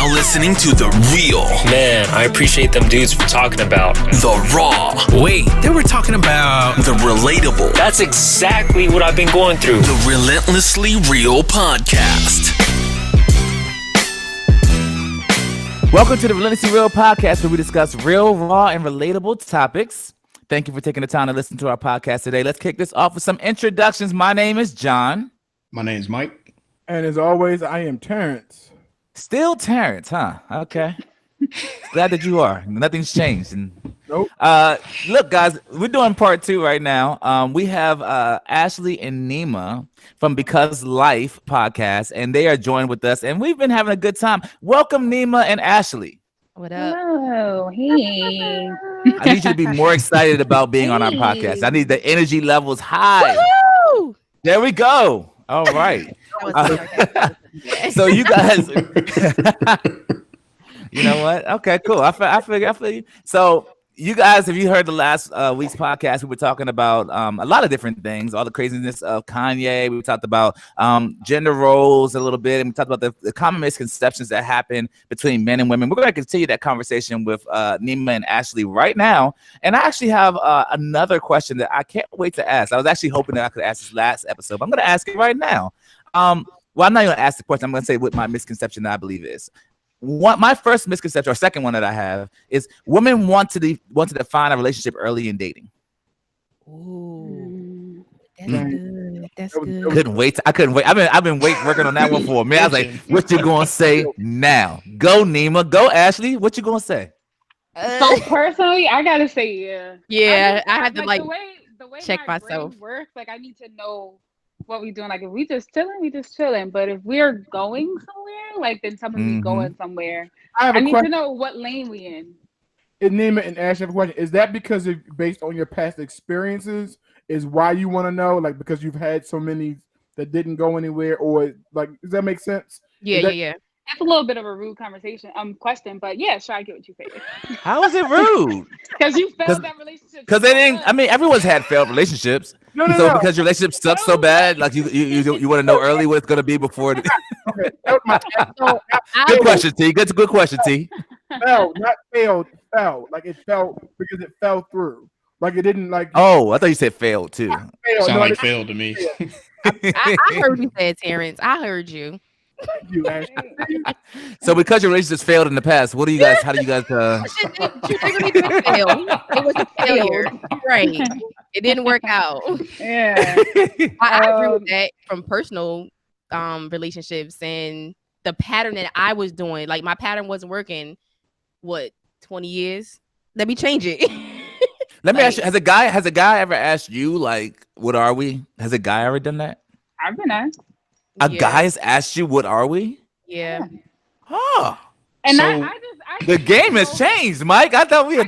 now listening to The Real. Man, I appreciate them dudes for talking about The Raw. Wait, they were talking about The Relatable. That's exactly what I've been going through. The Relentlessly Real Podcast. Welcome to the Relentlessly Real Podcast, where we discuss real, raw, and relatable topics. Thank you for taking the time to listen to our podcast today. Let's kick this off with some introductions. My name is Jon. My name is Mike. And as always, I am Terrence. Still Terrence, huh? Okay. Glad that you are. Nothing's changed. Nope. Look, guys, we're doing part 2 right now. We have Ashley and Neema from Because Life podcast, and they are joined with us, and we've been having a good time. Welcome, Neema and Ashley. What up? Hello. Hey. I need you to be more excited about being on our podcast. I need the energy levels high. Woo-hoo! There we go. All right. So you guys, you know what? Okay, cool. I feel you. So you guys, have you heard the last week's podcast? We were talking about a lot of different things, all the craziness of Kanye. We talked about gender roles a little bit, and we talked about the common misconceptions that happen between men and women. We're going to continue that conversation with Neema and Ashley right now. And I actually have another question that I can't wait to ask. I was actually hoping that I could ask this last episode, but I'm going to ask it right now. Well, I'm not going to ask the question. I'm going to say what my misconception I believe is. My first misconception, or second one that I have, is women want to define a relationship early in dating. Ooh, that's good. That's good. I couldn't wait. I've been working on that one for a minute. I was like, what you gonna say now? Go, Neema. Go, Ashley. What you gonna say? So personally, I gotta say, yeah. Yeah, I had to the way check my myself. brain works, like I need to know what we doing. Like if we just chilling. But if we're going somewhere, like then tell me we going somewhere. I need to know what lane we in. Neema and Ash have a question. Is that because based on your past experiences is why you want to know? Like because you've had so many that didn't go anywhere, or like does that make sense? Yeah. It's a little bit of a rude question, but yeah, sure, I get what you say. How is it rude? Because you failed that relationship. Because they didn't. I mean, everyone's had failed relationships. No. Because your relationship sucks so bad, like you want to know early what it's gonna be before. Okay. Good question, T. That's a good question, T. Fell, not failed. Fell like it fell because it fell through. Like it didn't like. Oh, I thought you said failed too. Sound like failed to me. I heard you say it, Terrence. I heard you. So because your relationships failed in the past, how do you guys It was a failure. Right. It didn't work out. Yeah. I agree with that from personal relationships and the pattern that I was doing. Like my pattern wasn't working, 20 years? Let me change it. Let me ask you, has a guy ever asked you, like, what are we? Has a guy ever done that? I've been asked. A guy has asked you, what are we? Yeah. Huh. And So- I The game has changed, Mike. I thought we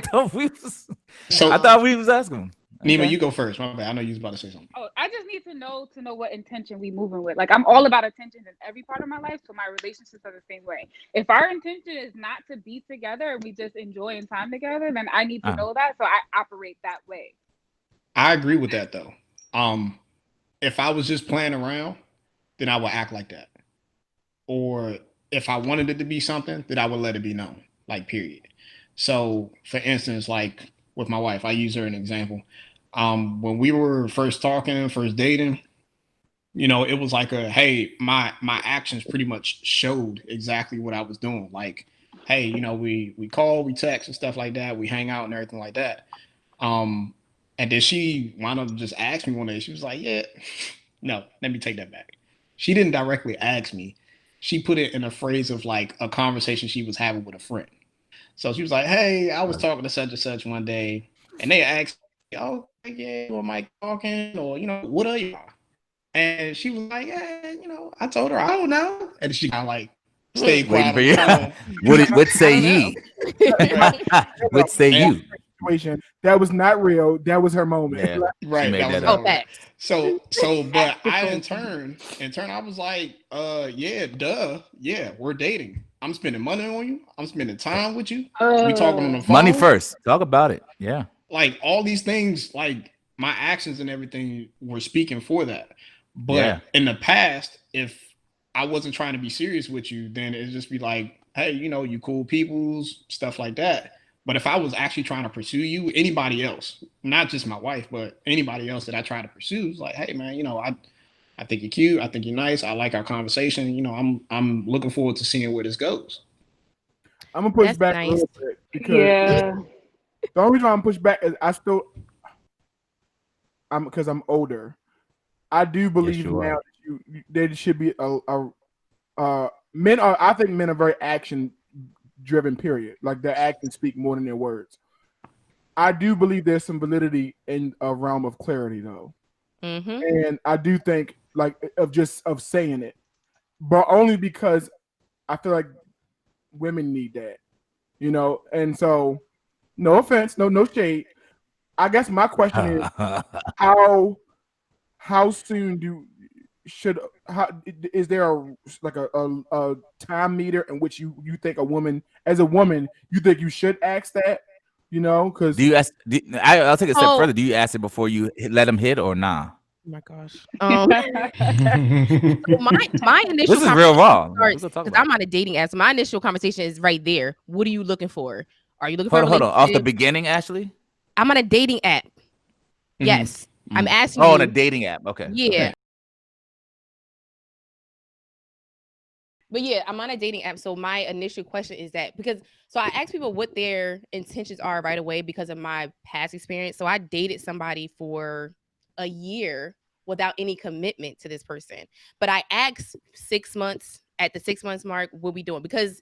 was asking. Neema, you go first. My bad. I know you was about to say something. Oh, I just need to know what intention we moving with. Like I'm all about attention in every part of my life, so my relationships are the same way. If our intention is not to be together and we just enjoying time together, then I need to know that, so I operate that way. I agree with that though. If I was just playing around, then I would act like that. Or if I wanted it to be something, then I would let it be known. Like period. So for instance, like with my wife, I use her an example. When we were first talking, first dating, it was like hey, my actions pretty much showed exactly what I was doing. Like, hey, we call, we text and stuff like that. We hang out and everything like that. And then she wound up just asked me one day, she was like, yeah, no, let me take that back. She didn't directly ask me. She put it in a phrase of like a conversation she was having with a friend. So she was like, hey, I was talking to such and such one day, and they asked, oh, yeah, or Mike talking, or, what are y'all? And she was like, yeah, I told her, I don't know. And she kind of like stayed quiet. What say ye? What say you? Situation. That was not real. That was her moment. Yeah. Right. That was was so, but I in turn, I was like, yeah, duh. Yeah, we're dating. I'm spending money on you. I'm spending time with you. We talking on the phone. Money first. Talk about it. Yeah. Like all these things, like my actions and everything were speaking for that. But in the past, if I wasn't trying to be serious with you, then it'd just be like, hey, you cool peoples, stuff like that. But if I was actually trying to pursue you, anybody else, not just my wife, but anybody else that I try to pursue, is like, hey man, I think you're cute, I think you're nice, I like our conversation. I'm looking forward to seeing where this goes. I'm gonna push That's back a nice. little bit because Yeah. the only reason I'm push back is because I'm older. I do believe you now are. that there should be men are. I think men are very action driven. Period. Like their actions speak more than their words. I do believe there's some validity in a realm of clarity, though, and I do think like of saying it, but only because I feel like women need that, And so, no offense, no shade. I guess my question is how soon is there a time meter in which you think a woman, as a woman, you think you should ask that, because Do you ask? I'll take it a step Oh. further. Do you ask it before you let him hit or nah? Oh my gosh. So my initial This is real raw. starts Let's talk because about I'm on a dating app. So my initial conversation is right there. What are you looking for? Are you looking it. for a Hold on. Off the relationship? beginning, Ashley. I'm on a dating app. Yes. I'm asking Oh, you. on a dating app. Okay. Yeah. But yeah, I'm on a dating app. So my initial question is that so I ask people what their intentions are right away because of my past experience. So I dated somebody for a year without any commitment to this person. But I asked 6 months, at the 6 months mark, what we doing? Because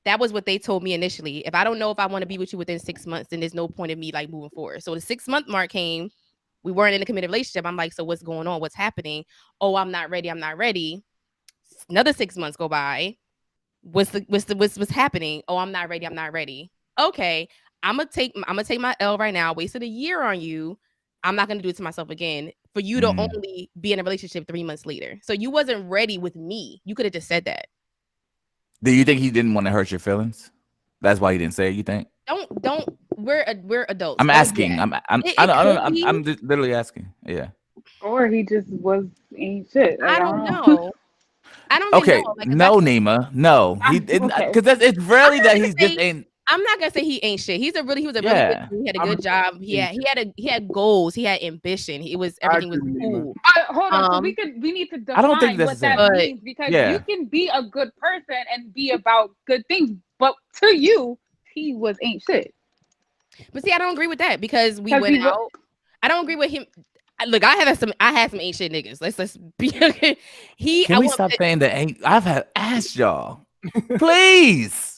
that was what they told me initially. If I don't know if I want to be with you within 6 months, then there's no point in me like moving forward. So the 6 month mark came. We weren't in a committed relationship. I'm like, so what's going on? What's happening? Oh, I'm not ready. I'm not ready. Another 6 months go by. What's happening? Oh, I'm not ready. I'm not ready. Okay, I'm gonna take my L right now. Wasted a year on you. I'm not gonna do it to myself again. For you to only be in a relationship 3 months later. So you wasn't ready with me. You could have just said that. Do you think he didn't want to hurt your feelings? That's why he didn't say it, you think? Don't. We're adults. I'm Don't do asking. that. I It could don't, be. I'm just literally asking. Yeah. Or he just ain't shit. Like, I I don't don't know. know. I don't even Okay. know. Like, No, Neema. No. Okay. Because it's rarely that he's just ain't. I'm not gonna say he ain't shit. He was a really good Yeah. dude. He had a good job. He had goals. He had ambition. Everything was cool. Hold on. So we need to I don't think define that's what the that same. means because Yeah. you can be a good person and be about good things, but to you, he ain't shit. But see, I don't agree with that because we went out. I don't agree with him. Look, I had some ain't shit niggas. Let's be. Can we stop saying that ain't? I've asked y'all. Please.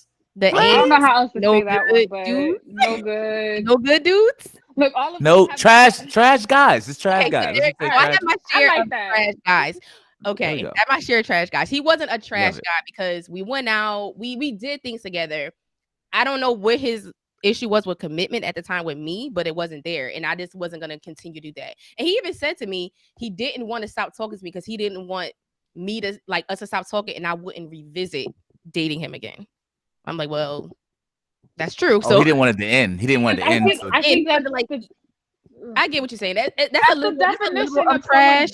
I don't know how else to say that one, but dude. no good. No good dudes. Look, all of No them trash guys. It's trash guys. So I have my share of trash guys. There Okay, we go. at my share of trash guys. He wasn't a trash Love it. guy because we went out. We did things together. I don't know what his issue was with commitment at the time with me, but it wasn't there, and I just wasn't going to continue to do that. And he even said to me he didn't want to stop talking to me because he didn't want me to us to stop talking, and I wouldn't revisit dating him again. I'm like, well, that's true. Oh, So he didn't want it to end. He didn't want it to end. I think that's like I get what you're saying. That's the definition of trash.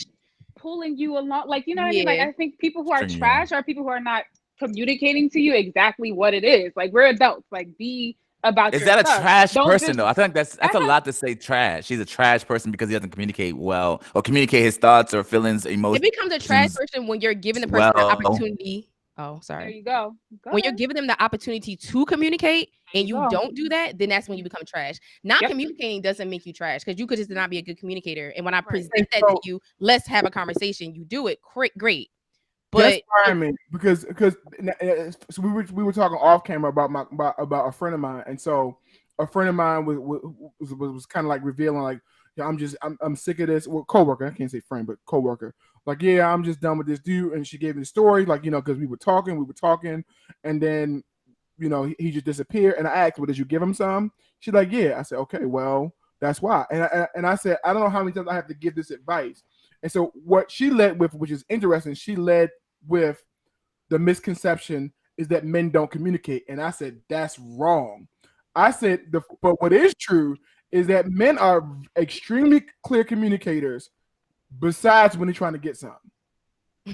Pulling you along, like, you know what I mean? Like, I think people who are String you trash are people who are not communicating to you exactly what it is. Like, we're adults. Like, be about Is your that a stuff. trash Don't person just- though? I think that's a lot to say trash. He's a trash person because he doesn't communicate well or communicate his thoughts or feelings, emotions. It becomes a trash person when you're giving the person the opportunity. Oh, sorry. There you go. When you're giving them the opportunity to communicate and you go. don't do that, then that's when you become trash. Not communicating doesn't make you trash because you could just not be a good communicator. And when I present that to you, let's have a conversation. You do it, great. But that's what I mean, because so we were talking off camera about a friend of mine, and so a friend of mine was kind of like revealing like, yeah, I'm sick of this. Well, coworker, I can't say friend, but coworker. Like, yeah, I'm just done with this dude. And she gave me the story, like, because we were talking, and then, he just disappeared. And I asked, well, did you give him some? She's like, yeah. I said, okay, well, that's why. And I said, I don't know how many times I have to give this advice. And so what she led with, which is interesting, she led with the misconception is that men don't communicate. And I said, that's wrong. I said, but what is true is that men are extremely clear communicators besides when they're trying to get something.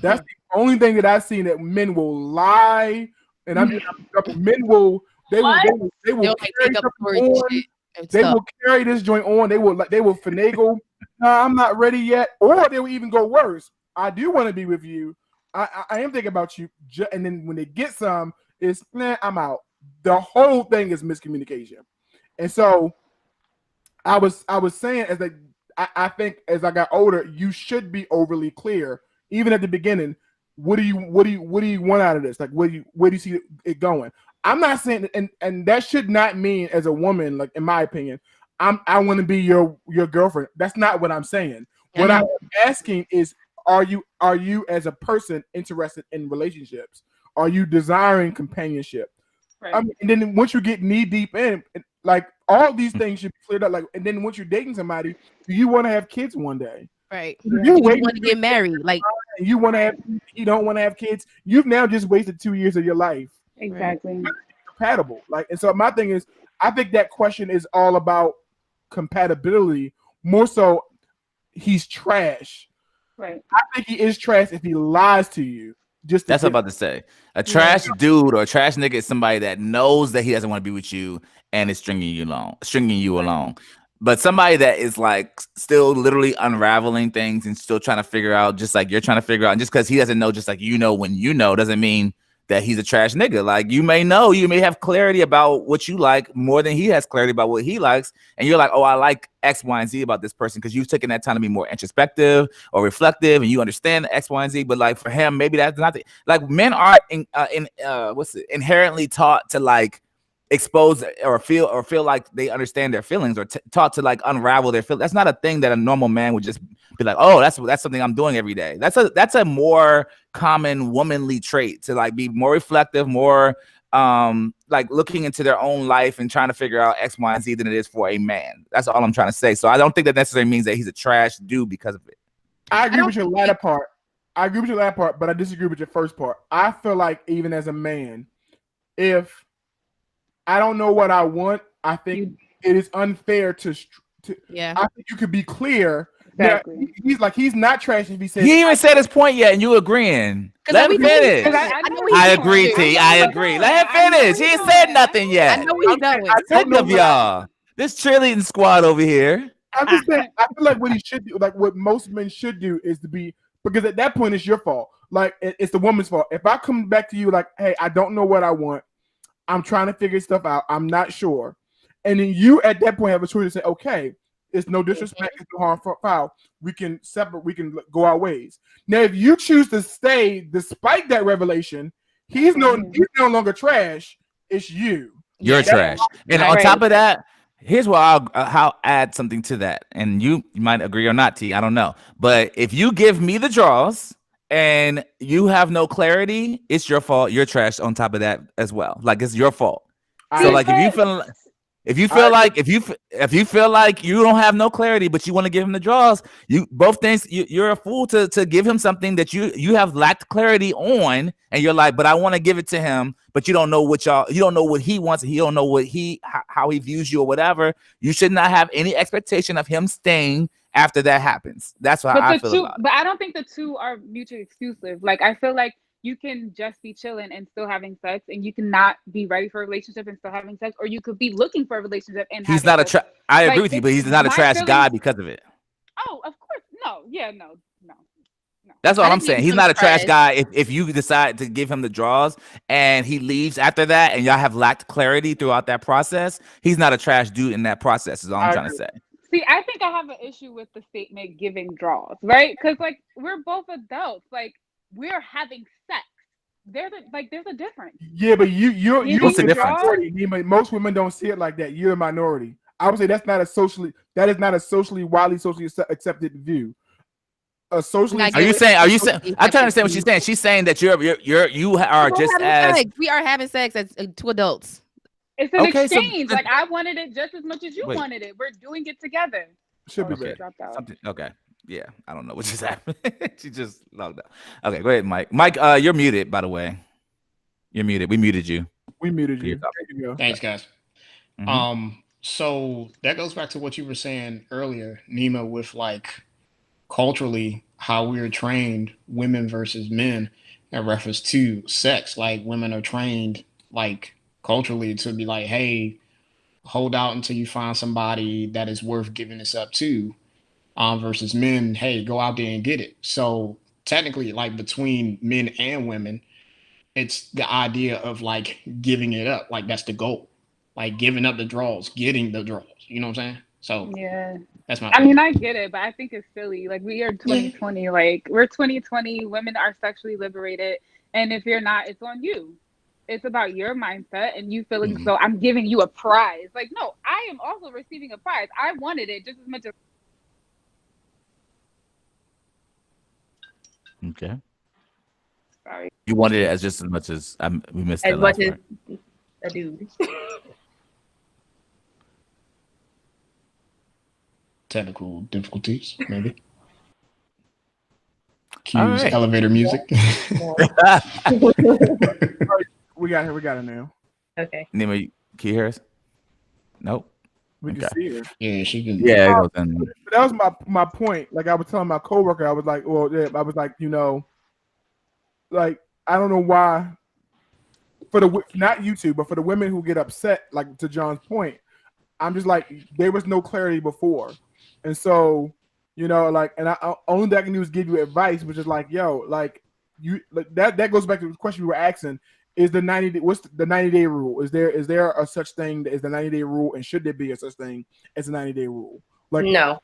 That's the only thing that I've seen that men will lie and I'm men will they will They'll like carry make up something stories and on. shit and They stuff. will carry this joint on. They will finagle. Nah, I'm not ready yet. Or they will even go worse. I do want to be with you. I am thinking about you. And then when they get some, it's I'm out. The whole thing is miscommunication. And so I was saying I think as I got older, you should be overly clear, even at the beginning. What do you want out of this? Like where do you see it going? I'm not saying, and that should not mean as a woman, like in my opinion, I want to be your girlfriend. That's not what I'm saying. What I'm asking is, are you as a person interested in relationships? Are you desiring companionship? Right. And then once you get knee deep in, like all these things should be cleared up. Like, and then once you're dating somebody, do you want to have kids one day? Right. You want to get married, like you want to have, you don't want to have kids. You've now just wasted 2 years of your life. Exactly. Compatible, like, and so my thing is, I think that question is all about compatibility more so. He's trash. Right. I think he is trash if he lies to you. That's what I'm about to say. A trash dude or a trash nigga is somebody that knows that he doesn't want to be with you and is stringing you along. But somebody that is like still literally unraveling things and still trying to figure out, just like you're trying to figure out, and just because he doesn't know, just like when you know, doesn't mean that he's a trash nigga. Like you may know, you may have clarity about what you like more than he has clarity about what he likes, and you're like, oh, I like X, Y, and Z about this person because you've taken that time to be more introspective or reflective, and you understand the X, Y, and Z. But like for him, maybe that's not like men are inherently taught to like expose or feel like they understand their feelings, or taught to like unravel their feelings. That's not a thing that a normal man would just be like, oh, that's something I'm doing every day. That's a more common womanly trait, to like be more reflective, more like looking into their own life and trying to figure out X, Y, and Z than it is for a man. That's all I'm trying to say. So I don't think that necessarily means that he's a trash dude because of it. I agree with your latter part. But I disagree with your first part. I feel like even as a man, if I don't know what I want, I think it is unfair to I think you could be clear. Exactly. Now, he's not trash if he says he even said his point yet, and you agreeing. Let him finish. I agree, T. I agree. Let him finish. He ain't said nothing yet. I know what he's doing. Sick of y'all. This cheerleading squad over here. I'm just saying, I feel like what he should do, like what most men should do, is to be, because at that point it's your fault. Like it's the woman's fault. If I come back to you like, hey, I don't know what I want, I'm trying to figure stuff out, I'm not sure, and then you at that point have a choice to say, okay, it's no disrespect, it's no harm, foul. We can separate, we can go our ways. Now, if you choose to stay despite that revelation, he's no longer trash. It's you. You're trash. And on top of that, here's what I'll add something to that. And you might agree or not, T. I don't know. But if you give me the draws and you have no clarity, it's your fault. You're trash on top of that as well. Like it's your fault. So like if you feel like you don't have no clarity, but you want to give him the draws, you're a fool to give him something that you have lacked clarity on, and you're like, but I want to give it to him, but you don't know what he wants, and he don't know how he views you or whatever. You should not have any expectation of him staying after that happens. That's what I feel about it. But I don't think the two are mutually exclusive. Like I feel like you can just be chilling and still having sex, and you cannot be ready for a relationship and still having sex, or you could be looking for a relationship and he's not a I agree with you, but he's not a trash guy because of it. Oh, of course. No. Yeah, no. That's all I'm saying. He's not a trash guy if you decide to give him the draws and he leaves after that and y'all have lacked clarity throughout that process. He's not a trash dude in that process, is all I'm trying to say. See, I think I have an issue with the statement giving draws, right? Because like we're both adults. Like we're having sex. There's a difference. Yeah, but you're what's the difference? Most women don't see it like that. You're a minority. I would say that is not a socially widely socially accepted view. Are you saying? I'm trying to understand what she's saying. She's saying that you are just as we are having sex as two adults. It's an exchange. Like I wanted it just as much as you wanted it. We're doing it together. Should be okay. Yeah, I don't know what just happened. She just logged out. Okay, go ahead, Mike. Mike, you're muted, by the way. You're muted. We muted you. Thanks, guys. Mm-hmm. So that goes back to what you were saying earlier, Neema, with like culturally how we are trained, women versus men. in reference to sex. Like women are trained like culturally to be like, hey, hold out until you find somebody that is worth giving this up to. Versus men, hey, go out there and get it. So technically, like between men and women, it's the idea of like giving it up. Like that's the goal. Like giving up the draws, getting the draws. You know what I'm saying? So Yeah. that's my I mean, I get it, but I think it's silly. Like we are 2020. Like we're 2020. Women are sexually liberated, and if you're not, it's on you. It's about your mindset and you feeling so. I'm giving you a prize. Like no, I am also receiving a prize. I wanted it just as much as. Okay. Sorry. You wanted it as just as much as we missed As that much last as part. a dude. technical difficulties, maybe. All Cues right. elevator music. We got it now. Okay. Neema, can you hear us? Nope. We can Okay. see her. Yeah, she can. Yeah, it goes in. But that was my point. Like I was telling my coworker, I was like, well, yeah, I was like, like I don't know why. For the not YouTube, but for the women who get upset, like to John's point, I'm just like there was no clarity before, and so like, and I only thing I can do is give you advice, which is like, yo, like you like that goes back to the question we were asking: is the 90 what's the 90-day rule? Is there a such thing as the 90-day rule, and should there be a such thing as a 90-day rule? Like No.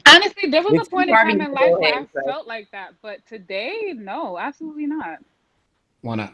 Honestly, there was a point in Barbie time in life where I beforehand, so. felt like that, but today, no, absolutely not. Why not?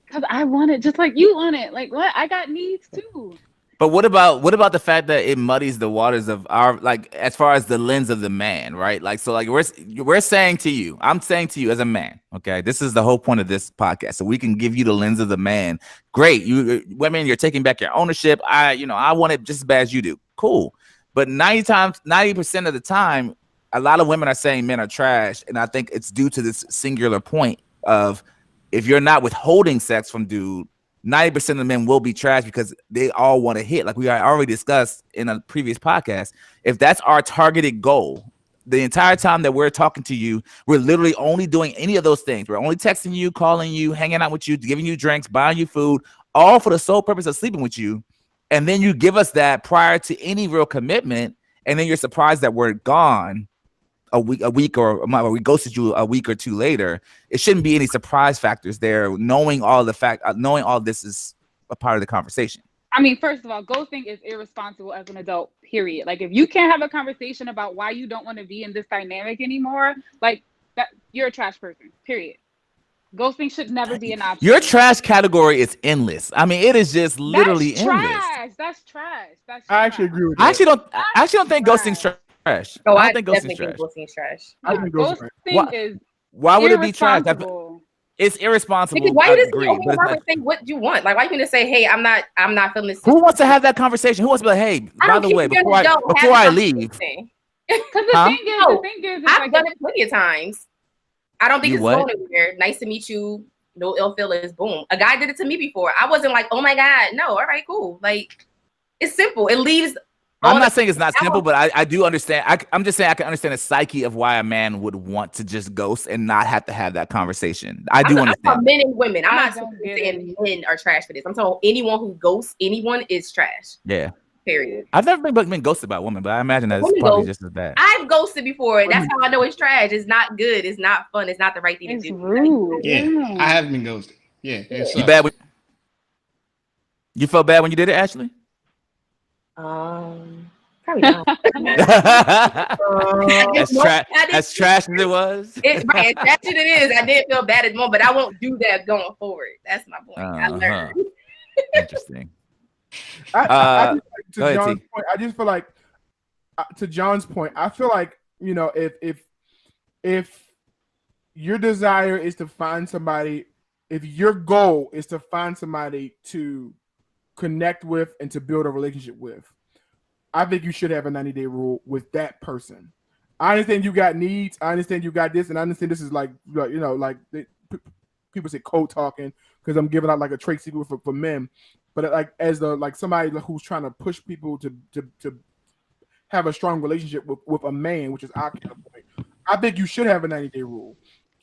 Because I want it just like you want it. Like what? I got needs too. But what about the fact that it muddies the waters of our, like, as far as the lens of the man, right? Like, so like we're saying to you, I'm saying to you as a man, okay, this is the whole point of this podcast, so we can give you the lens of the man. Great, you women, you're taking back your ownership. I want it just as bad as you do. Cool, but 90% of the time, a lot of women are saying men are trash, and I think it's due to this singular point of if you're not withholding sex from dude, 90% of the men will be trash because they all want to hit. Like we already discussed in a previous podcast. If that's our targeted goal, the entire time that we're talking to you, we're literally only doing any of those things. We're only texting you, calling you, hanging out with you, giving you drinks, buying you food, all for the sole purpose of sleeping with you. And then you give us that prior to any real commitment. And then you're surprised that we're gone a week or we ghosted you a week or two later. It shouldn't be any surprise factors there. Knowing all this is a part of the conversation. I mean, first of all, ghosting is irresponsible as an adult, period. Like if you can't have a conversation about why you don't want to be in this dynamic anymore, like that, you're a trash person, period. Ghosting should never be an option. Your trash category is endless. I mean, it is just literally That's trash. endless. That's trash. That's I actually agree with that. I actually don't think ghosting's trash. Oh, I I don't think definitely ghosting's trash. think ghosting's trash. I think ghosting is Why would it be trash? irresponsible. It's irresponsible. Because why I you just agree, open but your mouth and say what you want? Like why you gonna say, hey, I'm not feeling this. who wants to have that conversation? Who wants to be like, hey, by the way, before I leave, Because the thing is, I've like, done it plenty of times. I don't think You it's what? going anywhere. Nice to meet you. No ill feelings. Boom. A guy did it to me before. I wasn't like, oh my God. No, all right, cool. Like, it's simple. It leaves. I'm not saying it's not simple, but I do understand. I'm just saying I can understand the psyche of why a man would want to just ghost and not have to have that conversation. I do understand. I'm men and women. I'm I not don't saying men are trash for this. I'm talking anyone who ghosts anyone is trash. Yeah. Period. I've never been ghosted by a woman, but I imagine that it's probably just as bad. I've ghosted before. That's how I know it's trash. It's not good. It's not fun. It's not the right thing it's to do. rude. Yeah, I have been ghosted. Yeah, it You bad? You felt bad when you did it, Ashley? Probably not. As trash as it was. As trash as it is, I did feel bad at the moment, but I won't do that going forward. That's my point. I learned. Interesting. To John's point, I just feel like to John's point, I feel like if your desire is to find somebody, if your goal is to find somebody to connect with and to build a relationship with, I think you should have a 90-day rule with that person. I understand you got needs. I understand you got this, and I understand this is like people say code talking because I'm giving out like a trade secret for men. But like as somebody who's trying to push people to have a strong relationship with a man, which is our point, I think you should have a 90-day rule.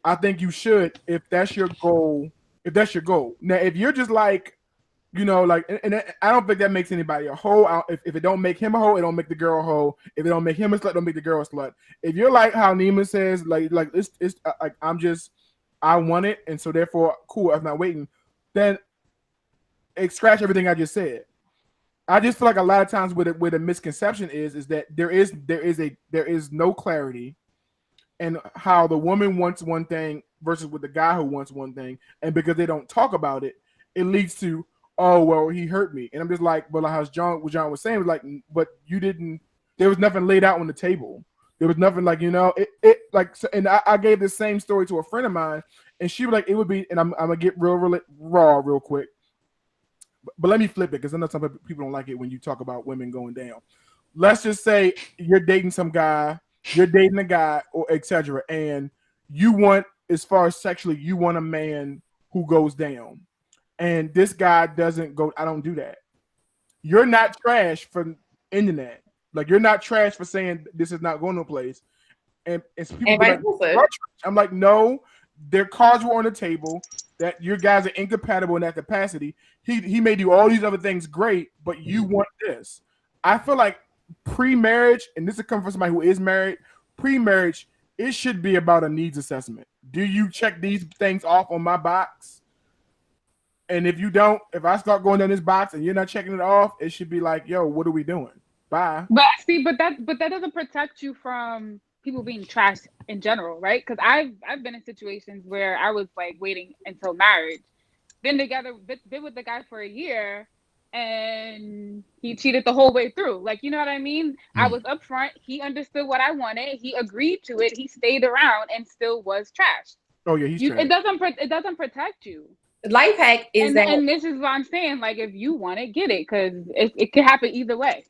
I think you should if that's your goal. If that's your goal. Now, if you're just like, and I don't think that makes anybody a hoe. If it don't make him a hoe, it don't make the girl a hoe. If it don't make him a slut, it don't make the girl a slut. If you're like how Neema says, like it's like I want it, and so therefore, cool. I'm not waiting. Then scratch everything I just said. I just feel like a lot of times where the misconception is that there is no clarity in how the woman wants one thing versus with the guy who wants one thing, and because they don't talk about it, it leads to, oh well, he hurt me, and I'm just like, but like what John was saying was like, but you didn't. There was nothing laid out on the table. There was nothing like it like. And I gave this same story to a friend of mine, and she was like, it would be, and I'm gonna get real raw real quick. But let me flip it because I know some people don't like it when you talk about women going down. Let's just say you're dating some guy, you're dating a guy, or etc., and you want, as far as sexually, you want a man who goes down, and this guy doesn't go. I don't do that. You're not trash for ending that. Like you're not trash for saying this is not going to a place. And some people be like, I'm like, no, their cards were on the table. That your guys are incompatible in that capacity. He may do all these other things great, but you want this. I feel like pre-marriage, and this is coming from somebody who is married, pre-marriage, it should be about a needs assessment. Do you check these things off on my box? And if you don't, if I start going down this box and you're not checking it off, it should be like, yo, what are we doing? Bye. But see, but that doesn't protect you from people being trash in general, right? Because I've been in situations where I was like waiting until marriage, been with the guy for a year, and he cheated the whole way through. Like, you know what I mean? I was upfront. He understood what I wanted. He agreed to it. He stayed around and still was trash. Oh yeah, he's trash. It doesn't protect you. Life hack is and this is what I'm saying. Like, if you want it, get it, because it could happen either way.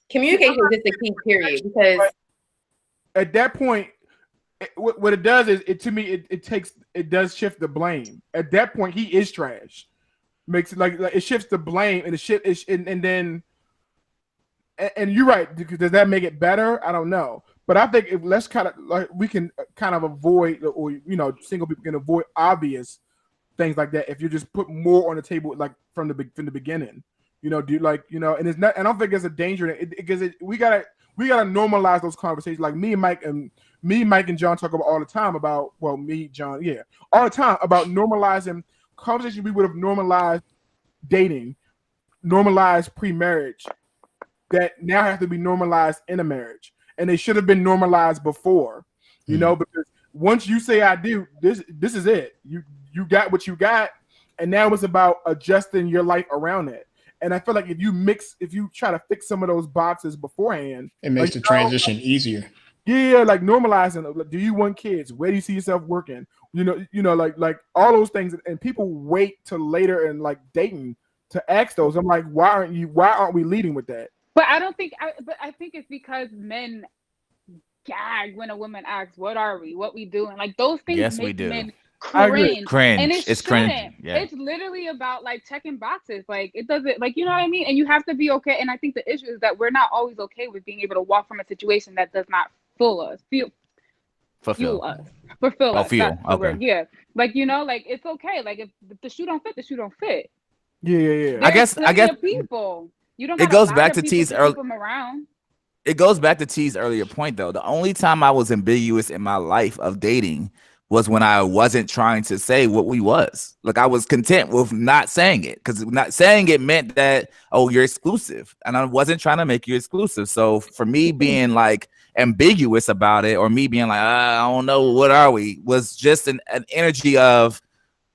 Communication is just a key period, because at that point, what it does is it does shift the blame. At that point, he is trash. Makes it like it shifts the blame, and then you're right. Does that make it better? I don't know, but I think if let's kind of like we can kind of avoid, or single people can avoid obvious things like that if you just put more on the table, like from the beginning. And it's not. I don't think there's a danger in it because we gotta normalize those conversations. Like me, Mike, and John talk about all the time about all the time about normalizing conversations we would have normalized dating, normalized pre-marriage, that now have to be normalized in a marriage, and they should have been normalized before. Because once you say I do, this is it. You got what you got, and now it's about adjusting your life around it. And I feel like if you try to fix some of those boxes beforehand, it makes the transition easier. Yeah, like normalizing. Do you want kids? Where do you see yourself working? Like all those things. And people wait till later and like dating to ask those. I'm like, why aren't we leading with that? But I think it's because men gag when a woman asks, "What are we? What we doing?" Like those things make men cringe. And it's cringe. Yeah. It's literally about like checking boxes. Like it doesn't, like, you know what I mean? And you have to be okay. And I think the issue is that we're not always okay with being able to walk from a situation that does not fulfill us. Okay. Yeah. Like, like it's okay. Like if the shoe don't fit, the shoe don't fit. Yeah. I guess people. You don't. It goes back to T's around. It goes back to T's earlier point though. The only time I was ambiguous in my life of dating was when I wasn't trying to say what we was. Like I was content with not saying it, because not saying it meant that, oh, you're exclusive, and I wasn't trying to make you exclusive. So for me being like ambiguous about it, or me being like, I don't know, what are we, was just an energy of,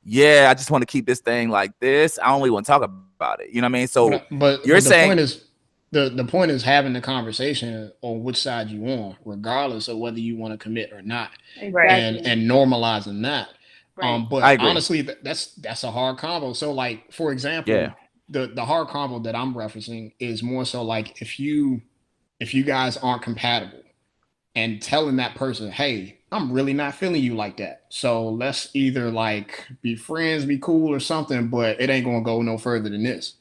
yeah, I just want to keep this thing like this. I only want to talk about it. You know what I mean? So but you're saying point is, the point is having the conversation on which side you on, regardless of whether you want to commit or not, exactly. and normalizing that. Right. But honestly, that's a hard combo. So like, for example, the hard combo that I'm referencing is more so like if you guys aren't compatible, and telling that person, hey, I'm really not feeling you like that. So let's either like be friends, be cool or something, but it ain't gonna go no further than this.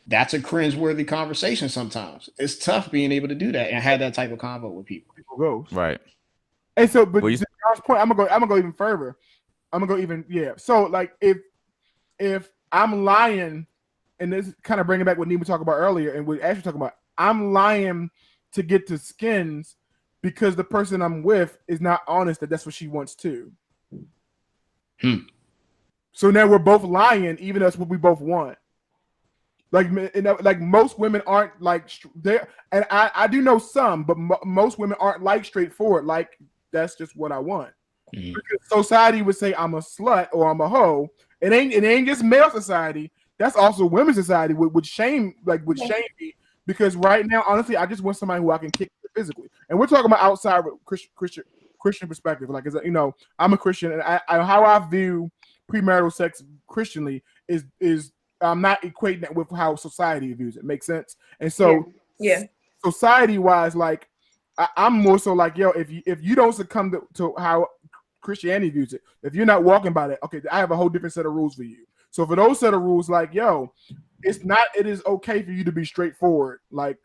That's a cringeworthy conversation sometimes. It's tough being able to do that and have that type of convo with people. People goes. right. And so, but John's point, I'm gonna go even further. So like if I'm lying, and this kind of bringing back what Neema talked about earlier, and what Ashley talking about, I'm lying to get to skins because the person I'm with is not honest that that's what she wants too. So now we're both lying, even though that's what we both want. Like most women aren't like there, and I do know some, but most women aren't like straightforward. Like that's just what I want. Because society would say I'm a slut or I'm a hoe. It ain't just male society. That's also women's society would shame me, because right now, honestly, I just want somebody who I can kick physically. And we're talking about outside Christian perspective. Like, you know, I'm a Christian, and I how I view premarital sex Christianly is I'm not equating that with how society views it. Makes sense? And so, society wise, like I'm more so like, yo, if you don't succumb to how Christianity views it, if you're not walking by that, okay, I have a whole different set of rules for you. So for those set of rules, like, yo, it is okay for you to be straightforward. Like,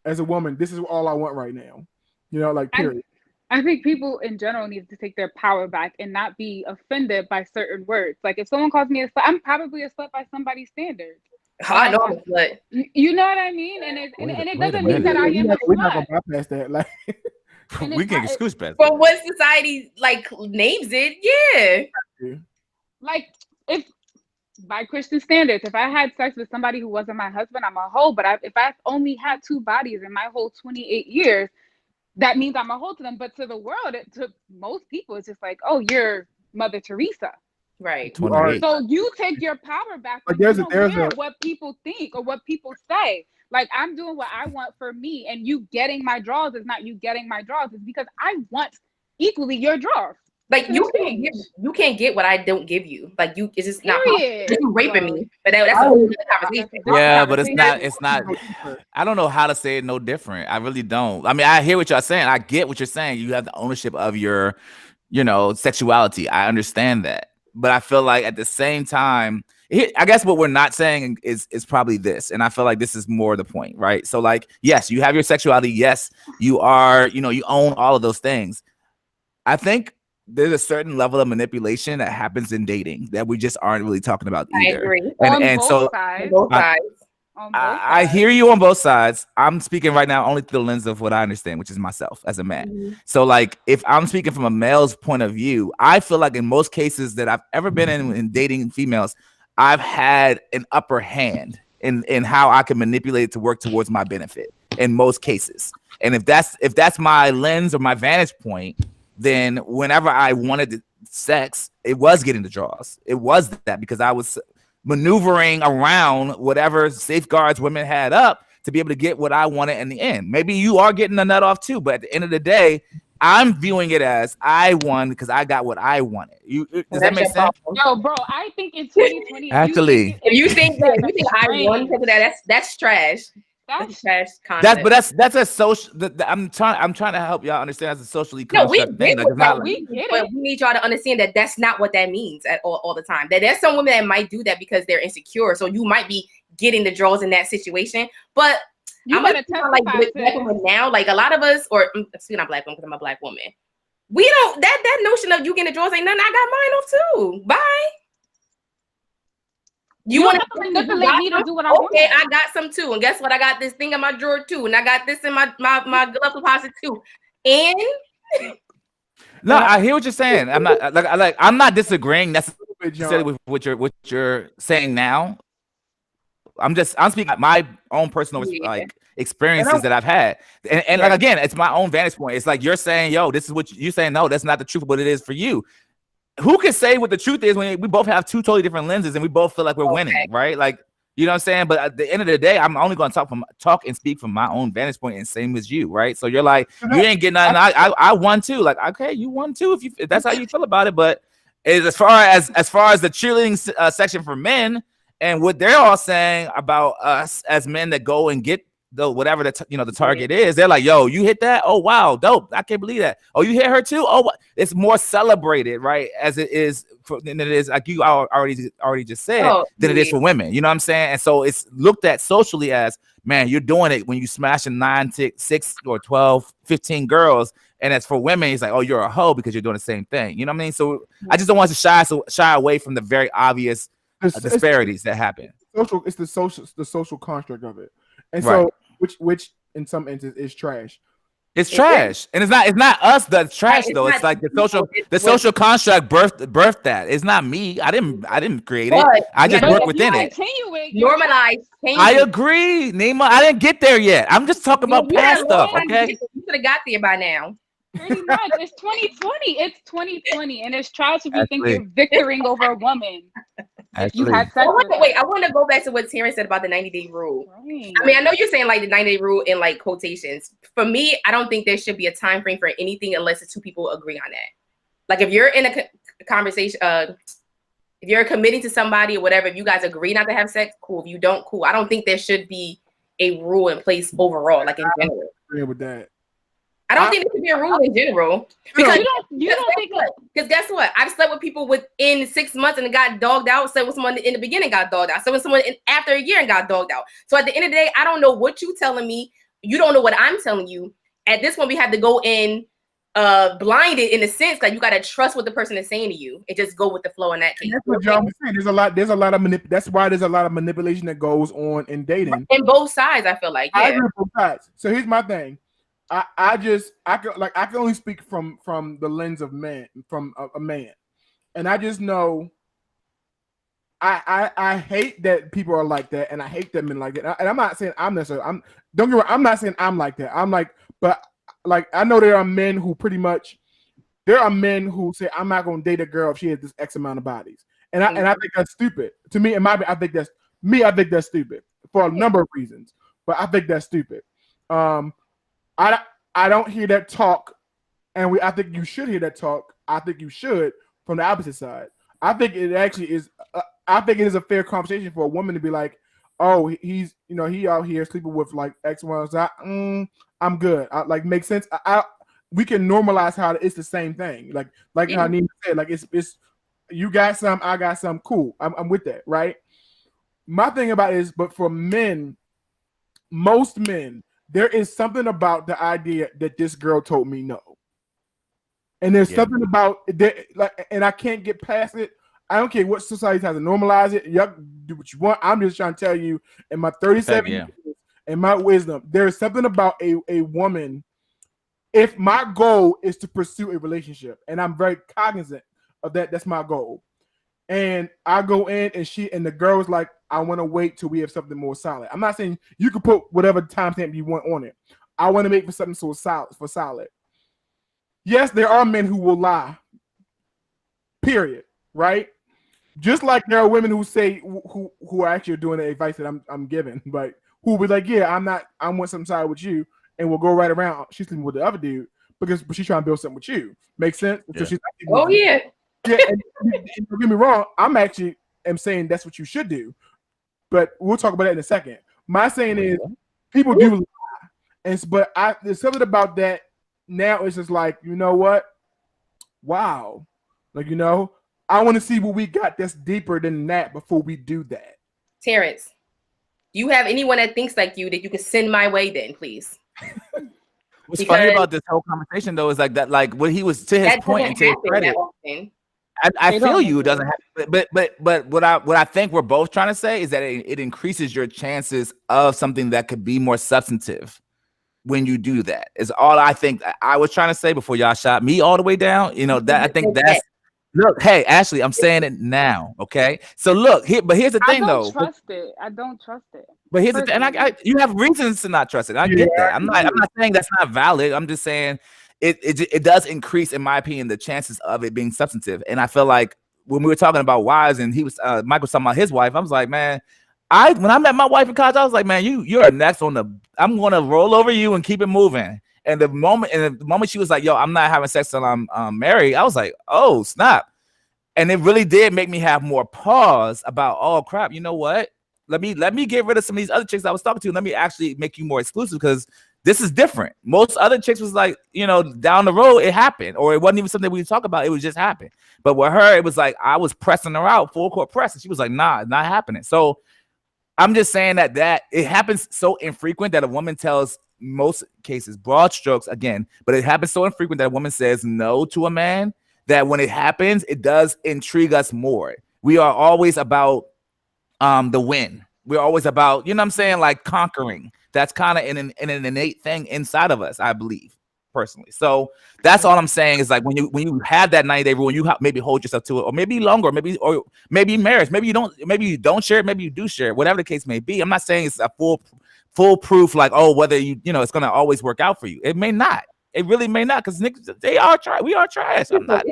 as a woman, this is all I want right now. You know, like, period. I think people in general need to take their power back and not be offended by certain words. Like if someone calls me a slut, I'm probably a slut by somebody's standards. I know I'm a slut. You know what I mean? And it doesn't mean that I am a We're not slut. gonna bypass that. Like we can excuse past. But when society like names it, yeah. Like if by Christian standards, if I had sex with somebody who wasn't my husband, I'm a hoe. But if I've only had 2 bodies in my whole 28 years, that means I'm a hoe to them. But to the world, to most people, it's just like, oh, you're Mother Teresa. Right. So you take your power back. But you don't care what people think or what people say. Like, I'm doing what I want for me, and you getting my draws is not you getting my draws. It's because I want equally your draws. Like you can't get what I don't give you. Like it's just not you raping me. But that's a whole other conversation. Yeah, but it's not. I don't know how to say it no different. I really don't. I mean, I hear what you're saying. I get what you're saying. You have the ownership of your, sexuality. I understand that. But I feel like at the same time, I guess what we're not saying is probably this. And I feel like this is more the point, right? So like, yes, you have your sexuality. Yes, you are, you own all of those things. I think there's a certain level of manipulation that happens in dating that we just aren't really talking about either. I agree. And so I hear you on both sides. I'm speaking right now only through the lens of what I understand, which is myself as a man. Mm-hmm. So like, if I'm speaking from a male's point of view, I feel like in most cases that I've ever been in dating females, I've had an upper hand in how I can manipulate it to work towards my benefit in most cases. And if that's my lens or my vantage point, then whenever I wanted sex, it was getting the draws. It was that because I was maneuvering around whatever safeguards women had up to be able to get what I wanted in the end. Maybe you are getting the nut off too, but at the end of the day, I'm viewing it as I won because I got what I wanted. Does that make sense? Yo, bro, I think in 2020, actually, if you think I won because of that's trash. That's trash concept. That's a social. I'm trying to help y'all understand that's a socially construct thing. We need y'all to understand that that's not what that means at all the time. That there's some women that might do that because they're insecure. So you might be getting the draws in that situation. But I'm gonna like black women now. Like a lot of us, or speaking of black women because I'm a black woman, we don't that notion of you getting the draws ain't nothing. I got mine off too. Bye. You want to manipulate me to do what I want? Okay, I got some too, and guess what? I got this thing in my drawer too, and I got this in my glove deposit too. And no, I hear what you're saying. I'm not disagreeing necessarily with what you're saying now. I'm speaking my own personal experiences that I've had, and like again, it's my own vantage point. It's like you're saying, yo, this is what you're saying. No, that's not the truth, but it is for you. Who can say what the truth is when we both have 2 totally different lenses and we both feel like we're winning, right? Like, you know what I'm saying? But at the end of the day, I'm only going to talk and speak from my own vantage point, and same as you, right? So you're like, you ain't getting nothing. I won too. Like, okay, you won too if that's how you feel about it. But as far as the cheerleading section for men and what they're all saying about us as men that go and get whatever the target is, they're like, yo, you hit that? Oh wow, dope! I can't believe that. Oh, you hit her too? Oh, it's more celebrated, right? As it is than it is like you already just said than it is for women. You know what I'm saying? And so it's looked at socially as, man, you're doing it when you smashing 9, 6, or 12, 15 girls And as for women, it's like, oh, you're a hoe because you're doing the same thing. You know what I mean? So I just don't want to shy away from the very obvious disparities that happen. It's the social construct of it, and Right. so which in some instances is trash. It's trash, and it's not us that's trash though. It's like the social construct birthed that. It's not me. I didn't create it. I just work within it. Normalize. I agree, Neema. I didn't get there yet. I'm just talking about past stuff. Okay, you should have got there by now. Pretty much. It's 2020. It's 2020, and it's trash if you think you're victoring over a woman. If you had sex wait, I want to go back to what Terrence said about the 90-day rule. Right. I mean, I know you're saying like the 90-day rule in like quotations. For me, I don't think there should be a time frame for anything unless the two people agree on that. Like if you're in a conversation, if you're committing to somebody or whatever, if you guys agree not to have sex, cool. If you don't, cool. I don't think there should be a rule in place overall, like in general. I agree with that. I don't think there should be a rule in general because you don't think because guess what? I've slept with people within 6 months and it got dogged out. Slept with someone in the beginning got dogged out. Slept with someone after a year and got dogged out. So at the end of the day, I don't know what you telling me. You don't know what I'm telling you. At this point, we have to go in blinded in a sense. Like you got to trust what the person is saying to you and just go with the flow in that case. That's what John was saying. There's a lot of that's why there's a lot of manipulation that goes on in dating. In both sides, I feel like. Yeah. I agree with both sides. So here's my thing. I can only speak from the lens of a man, and I just know I hate that people are like that, and I hate that men like that. And I'm not saying I'm necessarily don't get me wrong, I'm not saying I'm like that. I'm like, but like I know there are men who say I'm not gonna date a girl if she has this X amount of bodies, and I think that's stupid. To me, I think that's stupid for a number of reasons, but I think that's stupid. I don't hear that talk, and I think you should hear that talk. I think you should from the opposite side. I think it actually is. I think it is a fair conversation for a woman to be like, "Oh, he out here sleeping with like X, Y, Z. I'm good." Like makes sense. We can normalize how it's the same thing. Like how Neema said, like it's you got some, I got some. Cool. I'm with that, right? My thing about it is, but for men, most men. There is something about the idea that this girl told me no. And there's something about that, like, and I can't get past it. I don't care what society has to normalize it. Y'all do what you want. I'm just trying to tell you, in my 37 years and my wisdom, there's something about a woman. If my goal is to pursue a relationship, and I'm very cognizant of that, that's my goal. And I go in and the girl is like, I want to wait till we have something more solid. I'm not saying you can put whatever timestamp you want on it. I want to make for something so solid. Yes, there are men who will lie. Period. Right? Just like there are women who say who are actually doing the advice that I'm giving, but who will be like, yeah, I want something solid with you, and we'll go right around. She's sleeping with the other dude but she's trying to build something with you. Makes sense? Yeah. So she's yeah. Yeah, and don't get me wrong. I'm saying that's what you should do, but we'll talk about that in a second. My saying is, people do lie, but there's something about that now. It's just like, you know what? Wow, like I want to see what we got that's deeper than that before we do that. Terrence, do you have anyone that thinks like you that you can send my way? Then please. What's funny about this whole conversation though is like that, like what he was to his point and to his credit. I feel you. It doesn't happen, but what I think we're both trying to say is that it increases your chances of something that could be more substantive when you do that. Is all I think I was trying to say before y'all shot me all the way down. That I think that's. Look, hey Ashley, I'm saying it now, okay? So look here, but here's the thing though. I don't trust it. But here's the thing, and you have reasons to not trust it. I get that. I'm not saying that's not valid. I'm just saying. It does increase, in my opinion, the chances of it being substantive. And I feel like when we were talking about wives, and Mike was talking about his wife, I was like, man, when I met my wife in college, I was like, man, you're next on I'm gonna roll over you and keep it moving. And the moment she was like, yo, I'm not having sex till I'm married, I was like, oh snap. And it really did make me have more pause about, oh crap, you know what? Let me get rid of some of these other chicks I was talking to. Let me actually make you more exclusive because this is different. Most other chicks was like, down the road, it happened. Or it wasn't even something we talk about. It was just happened. But with her, it was like, I was pressing her out, full court press. And she was like, nah, it's not happening. So I'm just saying that it happens so infrequent that a woman tells most cases, broad strokes again, but it happens so infrequent that a woman says no to a man that when it happens, it does intrigue us more. We are always about the win. We're always about, you know what I'm saying, like conquering. That's kind of an innate thing inside of us, I believe, personally. So that's all I'm saying is like when you have that 90-day rule and you maybe hold yourself to it, or maybe longer, maybe marriage, maybe you don't share it, maybe you do share it, whatever the case may be. I'm not saying it's a foolproof like, oh, whether it's gonna always work out for you. It may not. It really may not, because niggas, we are trash. I'm not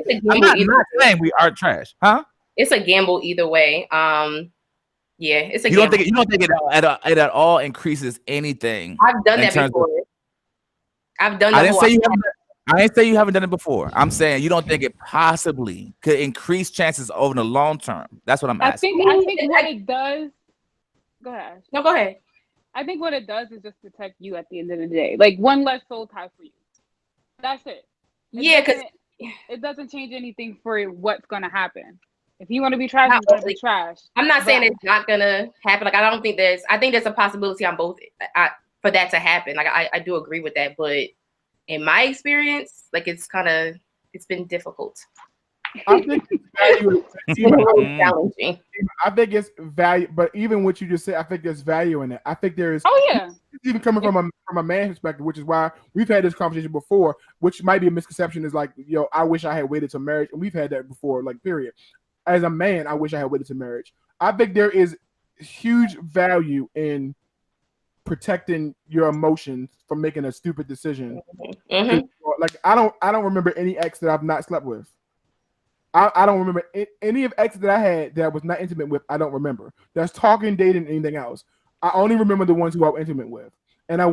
saying we are trash, huh? It's a gamble either way. Yeah, it's a you gamble. You don't think it at all increases anything? I've done that before. I've done that. I didn't say you haven't done it before. I'm saying you don't think it possibly could increase chances over the long term. That's what I'm asking. I think what it does. Go ahead. No, go ahead. I think what it does is just protect you at the end of the day. Like one less soul tie for you. That's it. Yeah, because it doesn't change anything for what's gonna happen. If you want to be trash, he's gonna be trash. I'm not saying it's not gonna happen. Like I think there's a possibility on both for that to happen. Like I do agree with that, but in my experience, like it's been difficult. I think it's challenging. I think it's value, but even what you just said, I think there's value in it. I think there is. Oh yeah. It's even coming from a man's perspective, which is why we've had this conversation before, which might be a misconception. Is like, I wish I had waited to marriage, and we've had that before. Like, period. As a man, I wish I had waited to marriage. I think there is huge value in protecting your emotions from making a stupid decision. Mm-hmm. Like, I don't remember any ex that I've not slept with. I don't remember any of exes that I had that I was not intimate with. I don't remember. That's talking, dating, anything else. I only remember the ones who I was intimate with. And I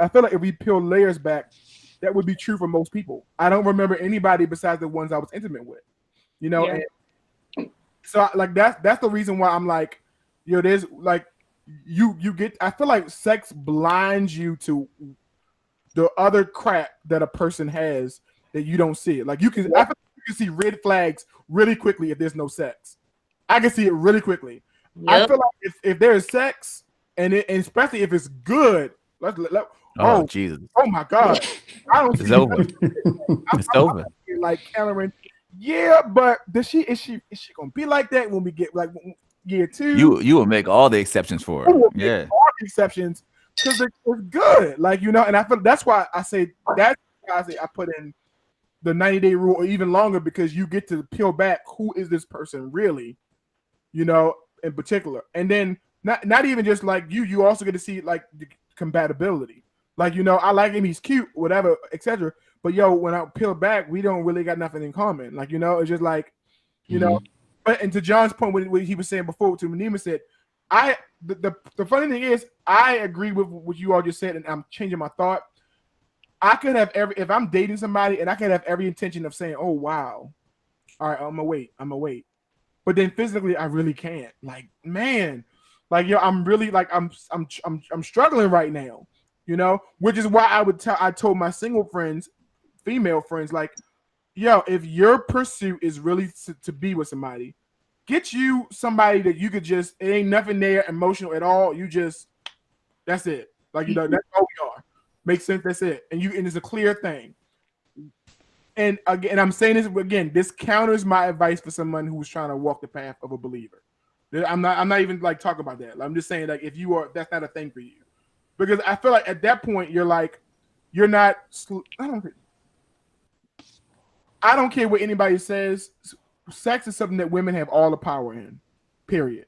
feel like if we peel layers back, that would be true for most people. I don't remember anybody besides the ones I was intimate with. Yeah. And so like that's the reason why I'm like, there's like you get. I feel like sex blinds you to the other crap that a person has that you don't see. Like you can. I feel like you can see red flags really quickly if there's no sex. I can see it really quickly. Yep. I feel like if there is sex and especially if it's good, oh Jesus! Oh my God! I don't. It's over. It's over. Like Cameron, yeah, but is she gonna be like that when we get like year 2? You will make all the exceptions for her. Yeah, all the exceptions because it's good. Like and I feel that's why I say I put in the 90-day rule or even longer, because you get to peel back who is this person really, in particular. And then not even just like you also get to see like the compatibility. Like, I like him, he's cute, whatever, etc. But when I peel back, we don't really got nothing in common. Like, it's just like, but and to John's point, what he was saying before, to Neema said, the funny thing is, I agree with what you all just said, and I'm changing my thought. I could have if I'm dating somebody and I could have every intention of saying, oh wow, all right, I'm gonna wait. But then physically I really can't. Like, man, like I'm really like I'm struggling right now, which is why I told my single friends, female friends, like, if your pursuit is really to be with somebody, get you somebody that you could just, it ain't nothing there emotional at all. You just, that's it. Like, that's all we are. Makes sense. That's it. And it's a clear thing. And again, I'm saying this again, this counters my advice for someone who's trying to walk the path of a believer. I'm not even like talking about that. I'm just saying, like, if you are, that's not a thing for you, because I feel like at that point you're like, you're not. I don't care what anybody says. Sex is something that women have all the power in. Period.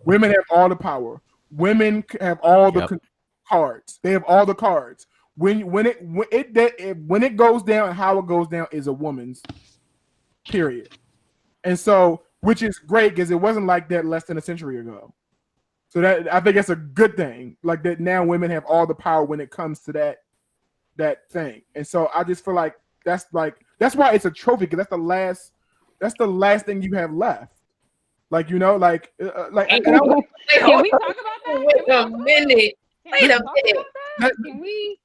Women have all the power. Women have all the cards. They have all the cards. When it goes down, and how it goes down is a woman's. Period. And so, which is great because it wasn't like that less than a century ago. So that I think that's a good thing. Like that now, women have all the power when it comes to that thing. And so I just feel like that's why it's a trophy, because that's the last thing you have left. Like, can we talk about that? Wait a minute. Can we?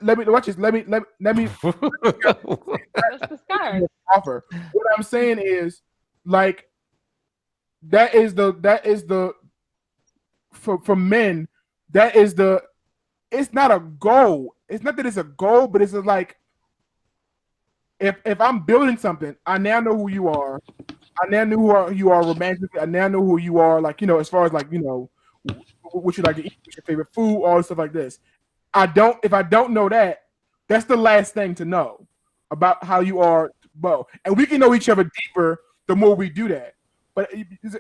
Let me watch this. Let me. Let's discuss. Offer. What I'm saying is, like, that is the for men. That is the it's not a goal. It's not that it's a goal, but it's like if I'm building something, I now know who you are. I now know who you are romantically. I now know who you are, like, as far as like, what you like to eat, what's your favorite food, all stuff like this. If I don't know that, that's the last thing to know about how you are, Bo. And we can know each other deeper the more we do that. But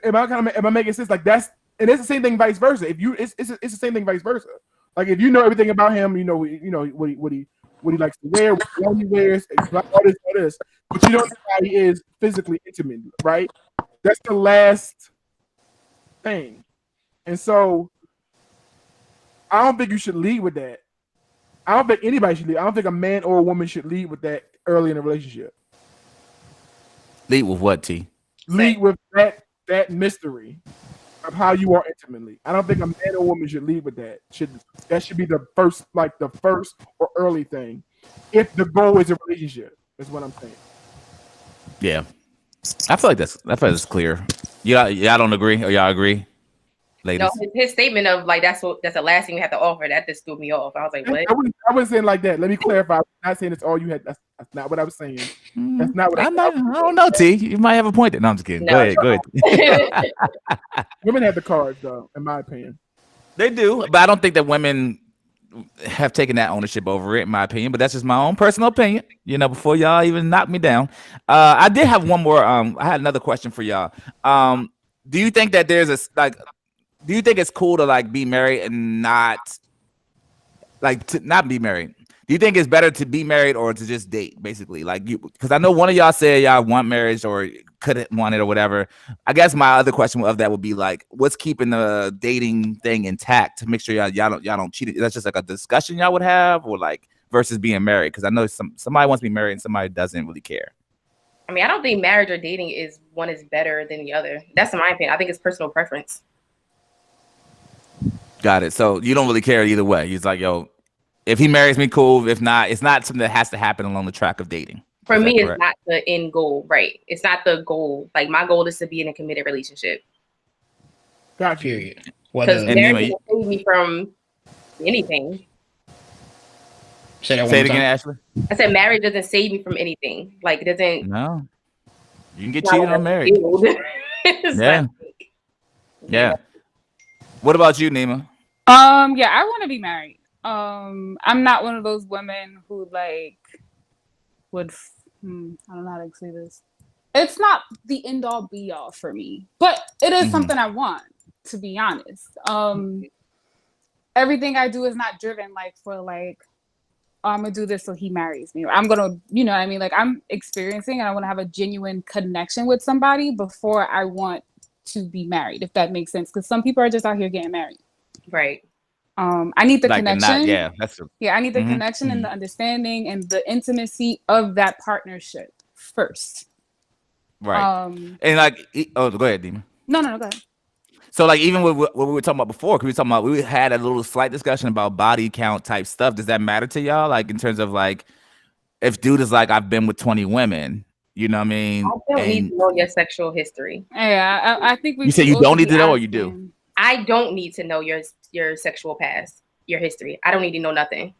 am I making sense? Like and it's the same thing vice versa. If you, it's the same thing vice versa. Like if you know everything about him, you know what he likes to wear, what he wears, all this, but you don't know how he is physically intimate, right? That's the last thing. And so I don't think you should lead with that. I don't think anybody should lead. I don't think a man or a woman should lead with that early in a relationship. Lead with what, T? Lead with that mystery of how you are intimately. I don't think a man or woman should lead with that. That should be the first or early thing. If the goal is a relationship, is what I'm saying. Yeah, I feel like that's clear. Y'all don't agree, or y'all agree? Ladies. No, his statement of like that's the last thing we have to offer. That just threw me off. I was like, what? I wasn't saying like that. Let me clarify. I'm not saying it's all you had. That's not what I was saying. That's not what I don't know, T. You might have a point there. No, I'm just kidding. No, Go ahead. Women have the cards, though, in my opinion. They do, but I don't think that women have taken that ownership over it, in my opinion. But that's just my own personal opinion. Before y'all even knock me down, I did have one more. I had another question for y'all. Do you think that there's do you think it's cool to like be married and not to not be married? Do you think it's better to be married or to just date, basically? Because I know one of y'all said y'all want marriage or couldn't want it or whatever. I guess my other question of that would be like, what's keeping the dating thing intact to make sure y'all don't cheat? That's just like a discussion y'all would have, or like versus being married? Because I know somebody wants to be married and somebody doesn't really care. I mean, I don't think marriage or dating is better than the other. That's in my opinion. I think it's personal preference. Got it. So you don't really care either way. He's like, yo, if he marries me, cool. If not, it's not something that has to happen along the track of dating. For me, it's not the end goal, right? It's not the goal. Like my goal is to be in a committed relationship. Got you. Period. Because marriage will save me from anything. Say it again, Ashley. I said marriage doesn't save me from anything. Like it doesn't. No. You can get cheated on married. Yeah. What about you, Neema? Yeah, I want to be married. I'm not one of those women who like would. I don't know how to say this. It's not the end all be all for me, but it is something I want. To be honest, everything I do is not driven for I'm gonna do this so he marries me. Or I'm gonna, like I'm experiencing and I want to have a genuine connection with somebody before I want to be married, if that makes sense. Because some people are just out here getting married. Right. I need the connection. I need the connection and the understanding and the intimacy of that partnership first. Right. And go ahead, Neema. No, go ahead. So even with what we were talking about before, because we had a little slight discussion about body count type stuff. Does that matter to y'all? In terms of if dude is I've been with 20 women, you know what I mean? I don't need to know your sexual history. Yeah, I think we. You say you don't need to know, or you do? I don't need to know your sexual past, your history. I don't need to know nothing.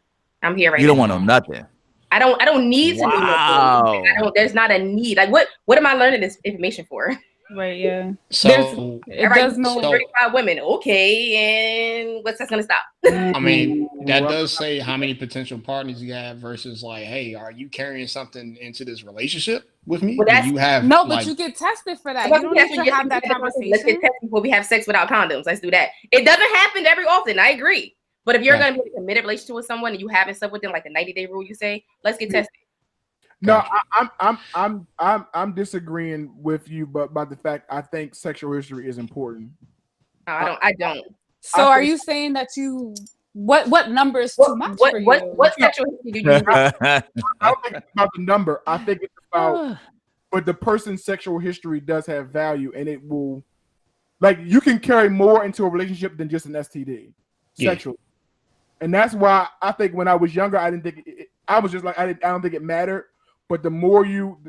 I'm here right now. You don't want to know nothing. I don't need to know nothing. There's not a need. What am I learning this information for? Right, yeah. So it does know 35 women. Okay, and what's that gonna stop? I mean, that does say how many potential partners you have versus hey, are you carrying something into this relationship with me? Well, you have but you get tested for that. You don't need to have that conversation. Let's get tested before we have sex without condoms. Let's do that. It doesn't happen very often. I agree. But if you're gonna be in a committed relationship with someone and you haven't slept with them the 90-day rule, you say, let's get tested. No, I'm disagreeing with you, but by the fact I think sexual history is important. I don't. So are you saying that what number is too much for you? What sexual history do you I don't think it's about the number. I think it's about but the person's sexual history does have value, and it will you can carry more into a relationship than just an STD sexually. And that's why I think when I was younger, I didn't think I was just I don't think it mattered. But the more you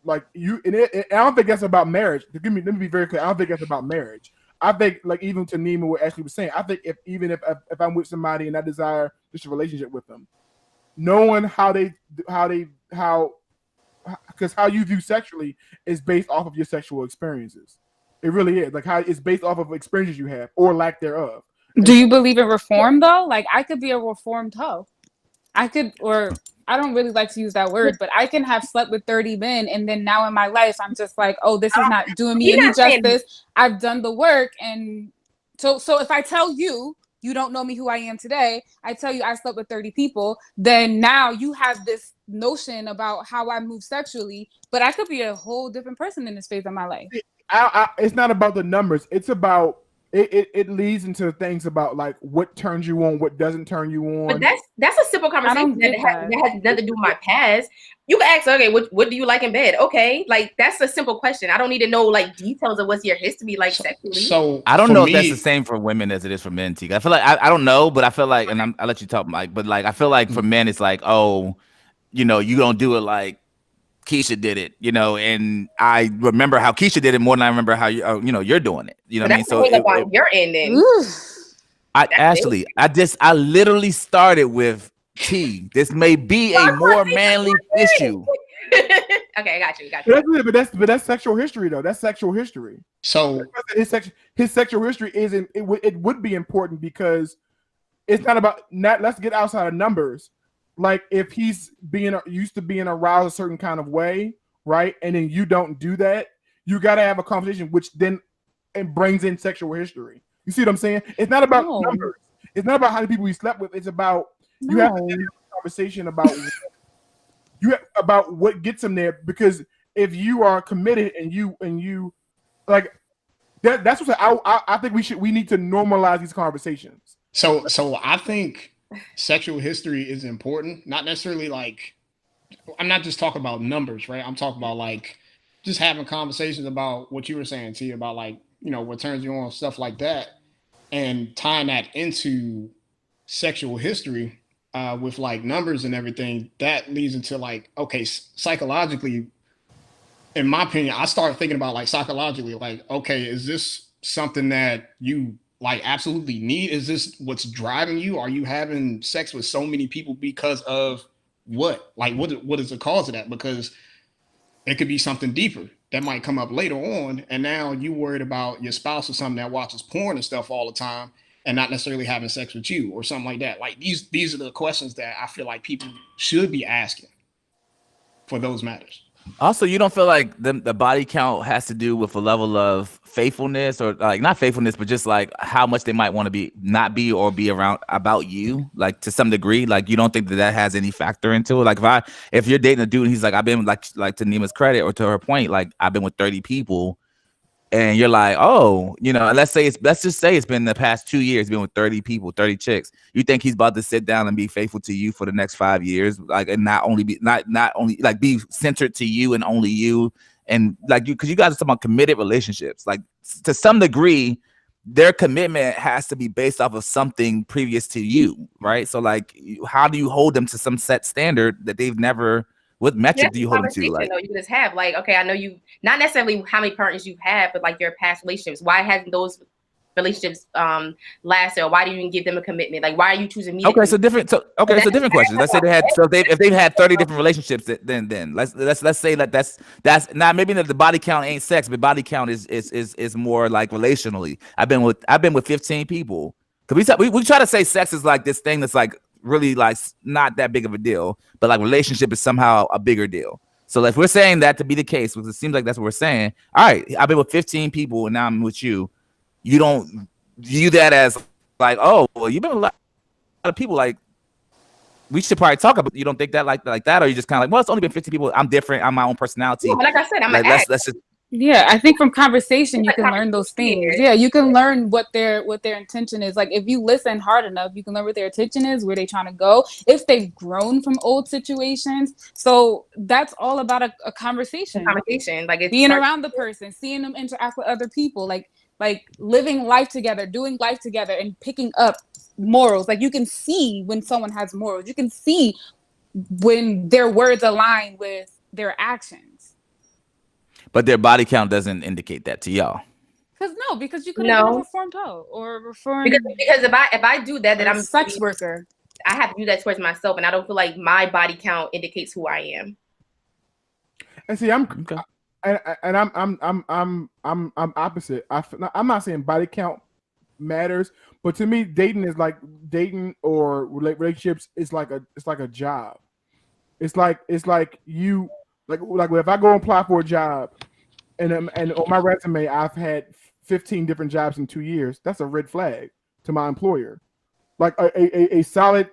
and I don't think that's about marriage. Let me be very clear. I don't think that's about marriage. I think like even to Neema, what Ashley was saying, I think if I'm with somebody and I desire just a relationship with them, knowing because how you view sexually is based off of your sexual experiences. It really is. Like how it's based off of experiences you have or lack thereof. Do you believe in reform though? Like I could be a reformed hoe. I don't really like to use that word, but I can have slept with 30 men, and then now in my life, I'm just like, oh, this is not doing me any justice. I've done the work, and so if I tell you, you don't know me who I am today, I tell you I slept with 30 people, then now you have this notion about how I move sexually, but I could be a whole different person in this phase of my life. It's not about the numbers. It's about it leads into things about like what turns you on, what doesn't turn you on. But that's a simple conversation that has nothing to do with my past. You can ask, okay, what do you like in bed? Okay, like that's a simple question. I don't need to know like details of what's your history like sexually. So I don't know if that's the same for women as it is for men, T. I feel like I don't know, but I feel like, and I'll let you talk, Mike. But like I feel like for men, it's like, oh, you don't do it like Keisha did it, and I remember how Keisha did it more than I remember how you're doing it. You know what I mean? So on your ending. Ashley, I literally started with T. This may be a more manly issue. Okay, I got you. But that's sexual history though. That's sexual history. So his sexual history isn't. It would be important because it's not about let's get outside of numbers. Like if he's used to being aroused a certain kind of way, right? And then you don't do that, you got to have a conversation, which then brings in sexual history. You see what I'm saying? It's not about numbers. It's not about how many people you slept with. It's about you have to have a conversation about about what gets him there. Because if you are committed and you like that's what I think we need to normalize these conversations. So I think sexual history is important, not necessarily like I'm not just talking about numbers, right? I'm talking about like just having conversations about what you were saying, T, about like, what turns you on, stuff like that, and tying that into sexual history with like numbers and everything. That leads into like, okay, psychologically, in my opinion, I started thinking about like psychologically, like, okay, is this something that you like absolutely need? Is this what's driving you? Are you having sex with so many people because of what? Like what is the cause of that? Because it could be something deeper that might come up later on, and now you worried about your spouse or something that watches porn and stuff all the time and not necessarily having sex with you or something like that. Like these are the questions that I feel like people should be asking for those matters. Also, you don't feel like the body count has to do with a level of faithfulness, or like not faithfulness, but just like how much they might want to not be around about you, like to some degree. Like you don't think that has any factor into it. Like if you're dating a dude and he's like, I've been like to Neema's credit or to her point, like I've been with 30 people, and you're like, oh, let's just say it's been the past 2 years, been with 30 people, 30 chicks. You think he's about to sit down and be faithful to you for the next 5 years, like, and not only like be centered to you and only you, and like because you guys are talking about committed relationships, like to some degree, their commitment has to be based off of something previous to you, right? So like, how do you hold them to some set standard that they've never? What metric do you hold them to? Like, you just have like, okay, I know you not necessarily how many partners you have, but like your past relationships. Why hasn't those relationships lasted, or why do you even give them a commitment? Like, why are you choosing me? Okay, so different questions. Let's say if they've had 30 different relationships, then let's say that that's not, maybe the body count ain't sex, but body count is more like relationally. I've been with 15 people. Because we try to say sex is like this thing that's like really like not that big of a deal, but like relationship is somehow a bigger deal. So if we're saying that to be the case, because it seems like that's what we're saying, all right, I've been with 15 people and now I'm with you. You don't view that as like, oh, well, you've been with a lot of people, like we should probably talk about. You don't think that like that, or you just kind of like, well, it's only been 15 people. I'm different. I'm my own personality. Yeah, like I said, I'm like, let's just. Yeah, I think from conversation you can learn those things. Yeah, you can learn what their intention is. Like if you listen hard enough, you can learn what their intention is, where they're trying to go, if they've grown from old situations. So that's all about a conversation. Like it's being around the person, seeing them interact with other people, like living life together, doing life together, and picking up morals. Like you can see when someone has morals. You can see when their words align with their actions. But their body count doesn't indicate that to y'all. Because No, because you could have been a reformed hoe or a reformed. Because if I do that, then I'm a sex worker. I have to do that towards myself, and I don't feel like my body count indicates who I am. And see, I'm opposite. I'm not saying body count matters, but to me, dating or relationships is like a job. It's like you like if I go and apply for a job, and on my resume I've had 15 different jobs in 2 years. That's a red flag to my employer. Like a solid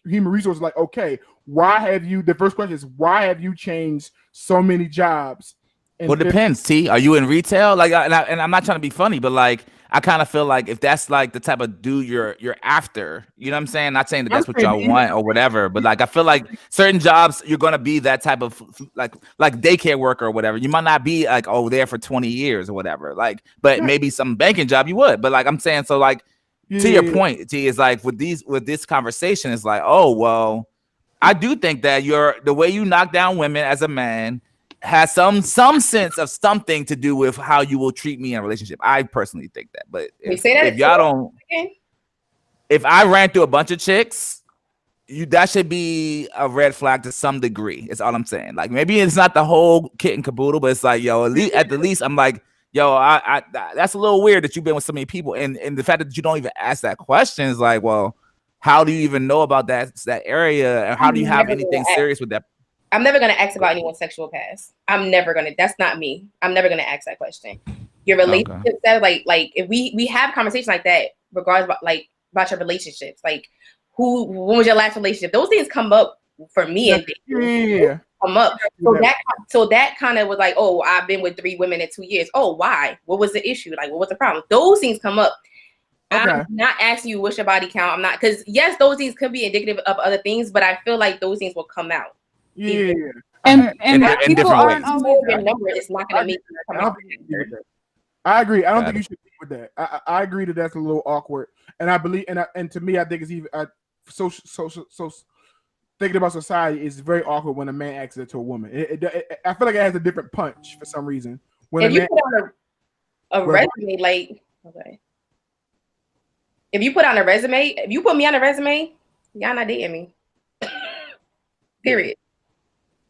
human resource, like, okay, the first question is, why have you changed so many jobs? Well, it depends, T. Are you in retail? Like, and I'm not trying to be funny, but like, I kind of feel like if that's like the type of dude you're after, you know what I'm saying? Not saying that that's what y'all want or whatever, but like, I feel like certain jobs you're gonna be that type of like daycare worker or whatever. You might not be like there for 20 years or whatever. Like, but maybe some banking job you would. But like, I'm saying, so like, to your point, T, is like with this conversation, it's like, oh well, I do think that the way you knock down women as a man has some sense of something to do with how you will treat me in a relationship. I personally think that. But if y'all don't, if I ran through a bunch of chicks, that should be a red flag to some degree. It's all I'm saying. Like, maybe it's not the whole kit and caboodle, but it's like, yo, at the least I'm like, yo, I that's a little weird that you've been with so many people, and the fact that you don't even ask that question is like, well, how do you even know about that area, and how do you have anything serious with that? I'm never gonna ask about anyone's sexual past. That's not me. I'm never gonna ask that question. Your relationship status, like if we have conversations like that, regardless about your relationships, like when was your last relationship? Those things come up for me and come up. So that kind of was like, oh, I've been with 3 women in 2 years. Oh, why? What was the issue? Like, what was the problem? Those things come up. Okay. I'm not asking you what's your body count. I'm not, because yes, those things could be indicative of other things, but I feel like those things will come out. Yeah. And people aren't always your number. It's not going to make you come out. I agree. I don't think you should think with that. I agree that that's a little awkward, and I believe, and to me, I think it's even so thinking about society is very awkward when a man asks it to a woman. I feel like it has a different punch for some reason. When if you put on a resume, like, okay, if you put on a resume, if you put me on a resume, y'all not dating me. Period.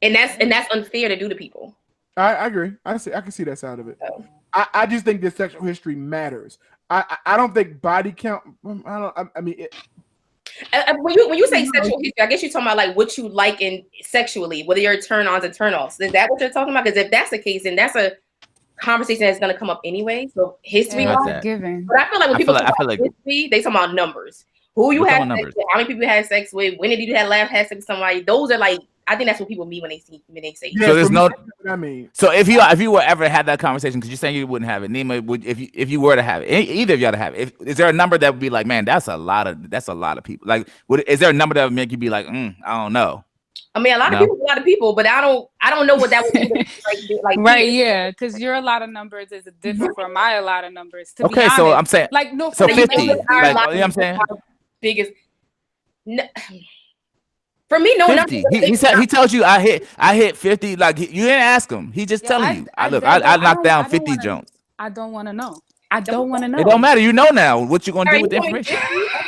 And that's unfair to do to people. I agree. I can see that side of it. So. I just think that sexual history matters. I don't think body count. When you say sexual history, I guess you're talking about like what you like in sexually, whether you're turn-ons and turn-offs. Is that what you're talking about? Because if that's the case, then that's a conversation that's going to come up anyway. So history, given. But I feel like when people talk about history, they talk about numbers. Who you had sex with, how many people you had sex with, when did you have sex with somebody? Those are like, I think that's what people mean when they say. Yeah, so there's no. I mean, so if you were ever had that conversation, because you're saying you wouldn't have it, Neema, if you were to have it, either of y'all to have it, is there a number that would be like, man, that's a lot of people? Like, is there a number that would make you be like, I don't know? I mean, a lot of people, but I don't know what that would be like. Right? Yeah, because you're a lot of numbers is different from my a lot of numbers. To okay, be honest, so I'm saying like no, so 50. Like, you know what I'm saying? Biggest. No, for me, no 50. Number. He tells you I hit 50. Like, you didn't ask him. He just telling you. I knocked down 50 jumps. I don't want to know. I don't want to know. It don't matter. You know now what you're gonna do with the information.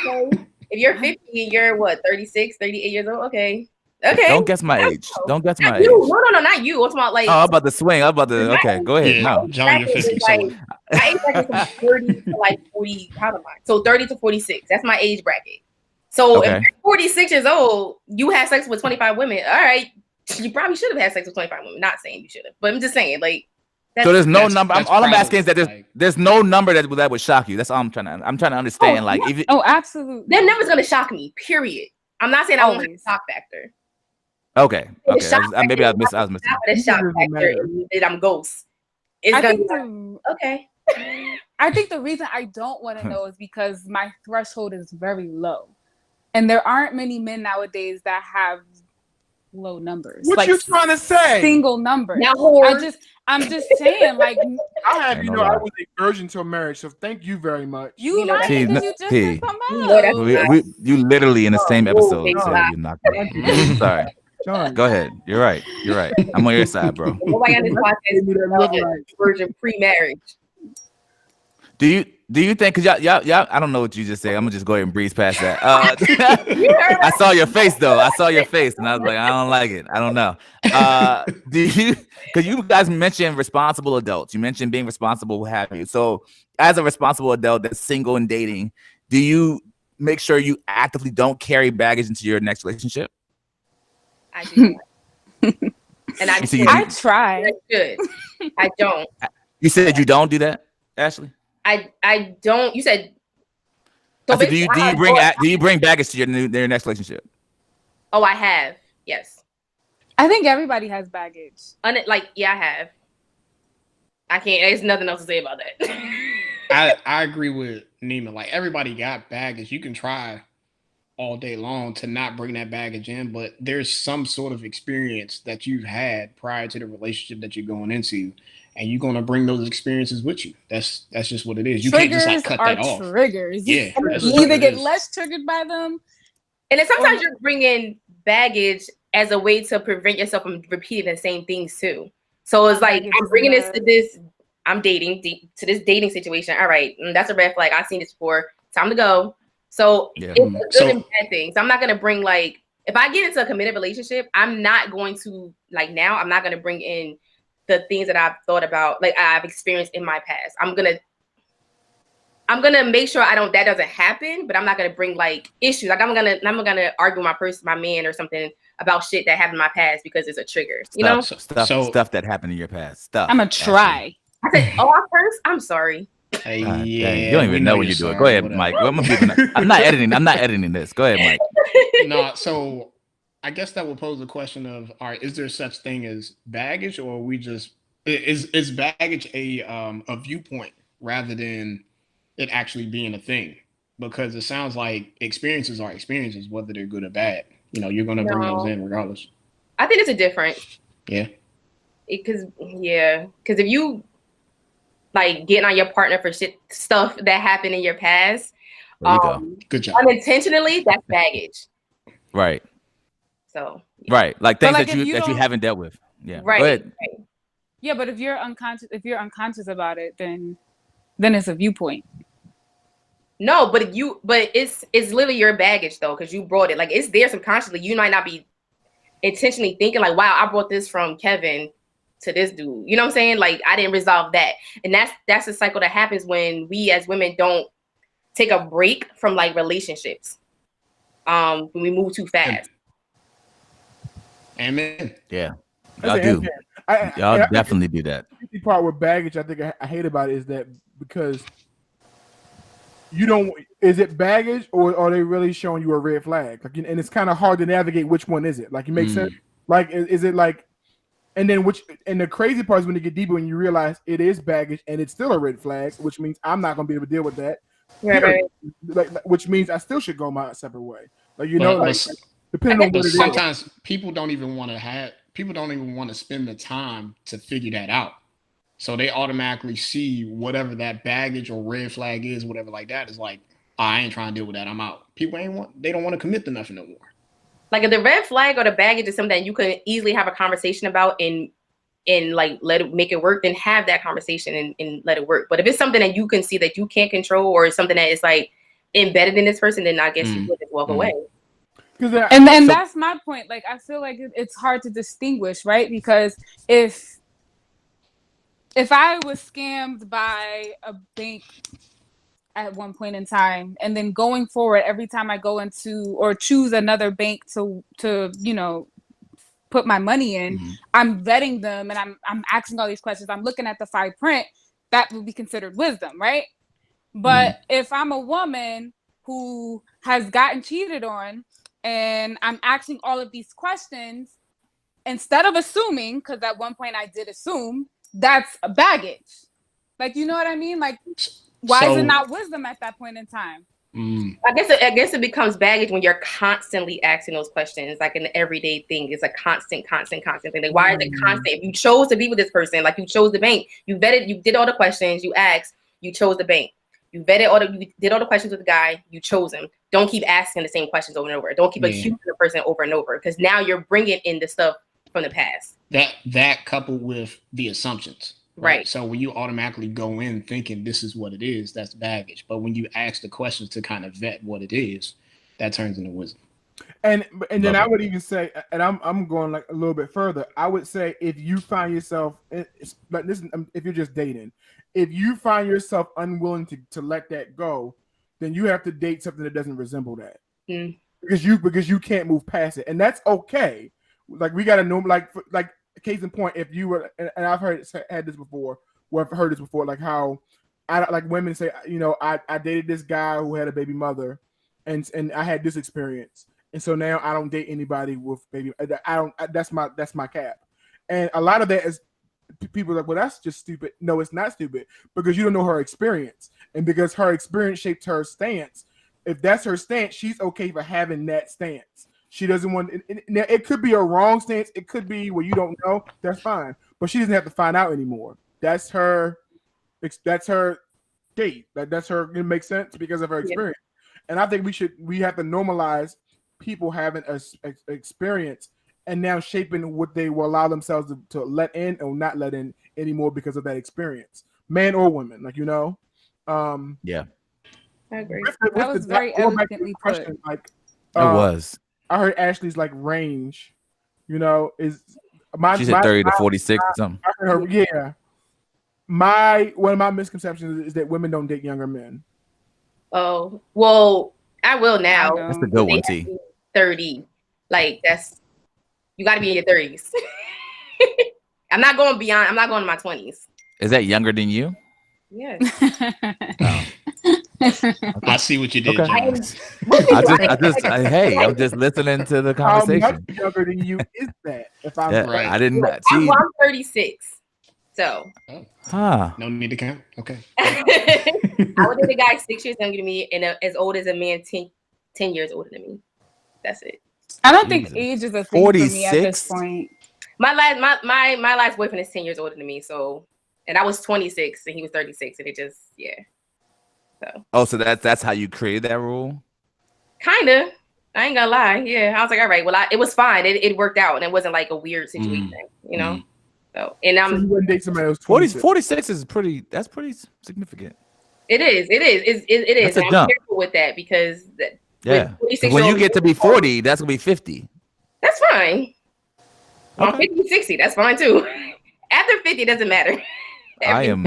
Okay. If you're 50 and you're what 36, 38 years old, okay. Okay. Don't guess my age. Don't guess my age. No, not you. What's about like? Oh, I'm about to swing. I'm about to. Okay, go ahead. Yeah, no, John, you're 50. Like, I age bracket from 30 to like 40. How am I? So 30 to 46. That's my age bracket. So if you're 46 years old, you had sex with 25 women. All right, you probably should have had sex with 25 women. Not saying you should have, but I'm just saying like. So there's no number. All I'm asking is that there's no number that would shock you. That's all I'm trying to understand. Absolutely. That number's gonna shock me. Period. I'm not saying I won't have a shock factor. Okay. Maybe I was missing. The shock factor is that I'm ghost. Okay. I think the reason I don't want to know is because my threshold is very low, and there aren't many men nowadays that have low numbers. What you trying to say? Single numbers. Now, I'm just saying, like, I'll have you know I was a virgin till marriage, so thank you very much. You like it because you just said something else. You literally in the same episode. So you're not sorry. John, go ahead. You're right. I'm on your side, bro. Nobody on this podcast is virgin pre-marriage. Do you think? Cause y'all, I don't know what you just said. I'm gonna just go ahead and breeze past that. I saw your face though. I saw your face, and I was like, I don't like it. I don't know. Do you? Because you guys mentioned responsible adults. You mentioned being responsible, what have you. So, as a responsible adult that's single and dating, do you make sure you actively don't carry baggage into your next relationship? I do. And I try. That's good. I don't. You said you don't do that, Ashley? I don't. You said. So I said, do you bring baggage to their next relationship? Oh, I have. Yes. I think everybody has baggage. Yeah, I have. I can't. There's nothing else to say about that. I agree with Neema. Like, everybody got baggage. You can try all day long to not bring that baggage in, but there's some sort of experience that you've had prior to the relationship that you're going into, and you're going to bring those experiences with you. That's just what it is. You triggers can't just cut that off. Triggers. Yeah, you either get less triggered by them, and then sometimes you're bringing baggage as a way to prevent yourself from repeating the same things too. So it's like, I'm bringing this to this. I'm dating to this dating situation. All right, that's a red flag. I've seen this before. Time to go. So it's a good and bad thing. So I'm not gonna bring, like, if I get into a committed relationship, I'm not going to, like, now I'm not gonna bring in the things that I've thought about, like I've experienced in my past. I'm gonna make sure that doesn't happen, but I'm not gonna bring like issues. Like I'm gonna argue with my man or something about shit that happened in my past because it's a trigger. Stuff that happened in your past. Stuff. I'm gonna try. I said, I cursed? I'm sorry. Hey, yeah, you don't even know when you do it. Go ahead, Mike. I'm not editing this. Go ahead, Mike. No, so I guess that will pose the question of, all right, is there such thing as baggage, or is baggage a viewpoint rather than it actually being a thing? Because it sounds like experiences are experiences, whether they're good or bad. You're going to bring those in regardless. I think it's a difference. Yeah. Because if you like getting on your partner for stuff that happened in your past, there you go. Good job. Unintentionally, that's baggage. Right. So. Right, like things that you haven't dealt with. Yeah. Right. Go ahead. Right. Yeah, but if you're unconscious about it, then it's a viewpoint. No, but it's literally your baggage though, because you brought it. Like, it's there subconsciously. You might not be intentionally thinking like, wow, I brought this from Kevin to this dude. You know what I'm saying? Like, I didn't resolve that. And that's the cycle that happens when we as women don't take a break from like relationships. When we move too fast. Amen. Yeah. Y'all do. Y'all definitely do that. The part with baggage I think I hate about it is that because is it baggage or are they really showing you a red flag? Like, and it's kind of hard to navigate which one is it. Like, it makes sense. Like, is it like, and the crazy part is when you get deeper and you realize it is baggage and it's still a red flag, which means I'm not gonna be able to deal with that. Right. Like, which means I still should go my separate way. Like, depending on what it is. Sometimes people don't even want to spend the time to figure that out. So they automatically see whatever that baggage or red flag is, whatever like that, is like, I ain't trying to deal with that. I'm out. People they don't want to commit to nothing no more. Like, if the red flag or the baggage is something that you can easily have a conversation about and like make it work, then have that conversation and let it work. But if it's something that you can see that you can't control, or something that is like embedded in this person, then I guess you would just walk away. And that's my point. Like, I feel like it's hard to distinguish, right? Because if I was scammed by a bank at one point in time, and then going forward, every time I go into or choose another bank to put my money in, I'm vetting them and I'm asking all these questions. I'm looking at the fine print. That would be considered wisdom, right? But if I'm a woman who has gotten cheated on and I'm asking all of these questions, instead of assuming, because at one point I did assume, that's a baggage. Like, you know what I mean? Like, why is it not wisdom at that point in time? I guess it becomes baggage when you're constantly asking those questions, like an everyday thing. It's a constant thing. Like, why is it constant? If you chose to be with this person, like you chose the bank, you vetted, you did all the questions, you asked, you chose the bank. You vetted you did all the questions with the guy, you chose him. Don't keep asking the same questions over and over. Don't keep accusing the person over and over, because now you're bringing in the stuff from the past. That coupled with the assumptions. Right. So when you automatically go in thinking this is what it is, that's baggage. But when you ask the questions to kind of vet what it is, that turns into wisdom. And then I would even say, and I'm going like a little bit further. I would say if you find yourself like this, if you're just dating, if you find yourself unwilling to let that go, then you have to date something that doesn't resemble that. Because you can't move past it, and that's okay. Like we gotta know, like case in point, if you were, and I've had this before, or I've heard this before, like how like women say, I dated this guy who had a baby mother, and I had this experience, and so now I don't date anybody with baby. I don't. That's my cap, and a lot of that is people are like, well, that's just stupid. No, it's not stupid because you don't know her experience, and because her experience shaped her stance. If that's her stance, she's okay for having that stance. She doesn't want it could be a wrong stance. It could be where you don't know. That's fine. But she doesn't have to find out anymore. That's her date. That's her. It makes sense because of her experience. And I think we have to normalize people having a experience and now shaping what they will allow themselves to let in or not let in anymore because of that experience. Man or woman, yeah. I agree. That was very elegantly put. It was. I heard Ashley's range, is she said 30 to 46 or something. I heard her, one of my misconceptions is that women don't date younger men. Oh, well, I will now. That's a good one, T. 30. You got to be in your 30s. I'm not going beyond. I'm not going to my 20s. Is that younger than you? Yes. I see what you did. Okay. I'm just listening to the conversation. How much younger than you is that? If I'm right. I didn't see. I'm 36. So. No need to count. Okay. I would date a guy 6 years younger than me and as old as a man 10 years older than me. That's it. I don't think age is a thing 46? For me at this point. My last boyfriend is 10 years older than me, so, and I was 26 and he was 36, and it just So that's how you created that rule? Kinda. I ain't gonna lie. Yeah, I was like, all right, well, it was fine. It worked out, and it wasn't like a weird situation, So, and so you wouldn't date somebody else. 46 is pretty significant. It is. It is. That's a jump. I'm careful with that because when you get to be 40, that's gonna be 50. That's fine. Okay. 50, 60, that's fine too. After 50, it doesn't matter. I am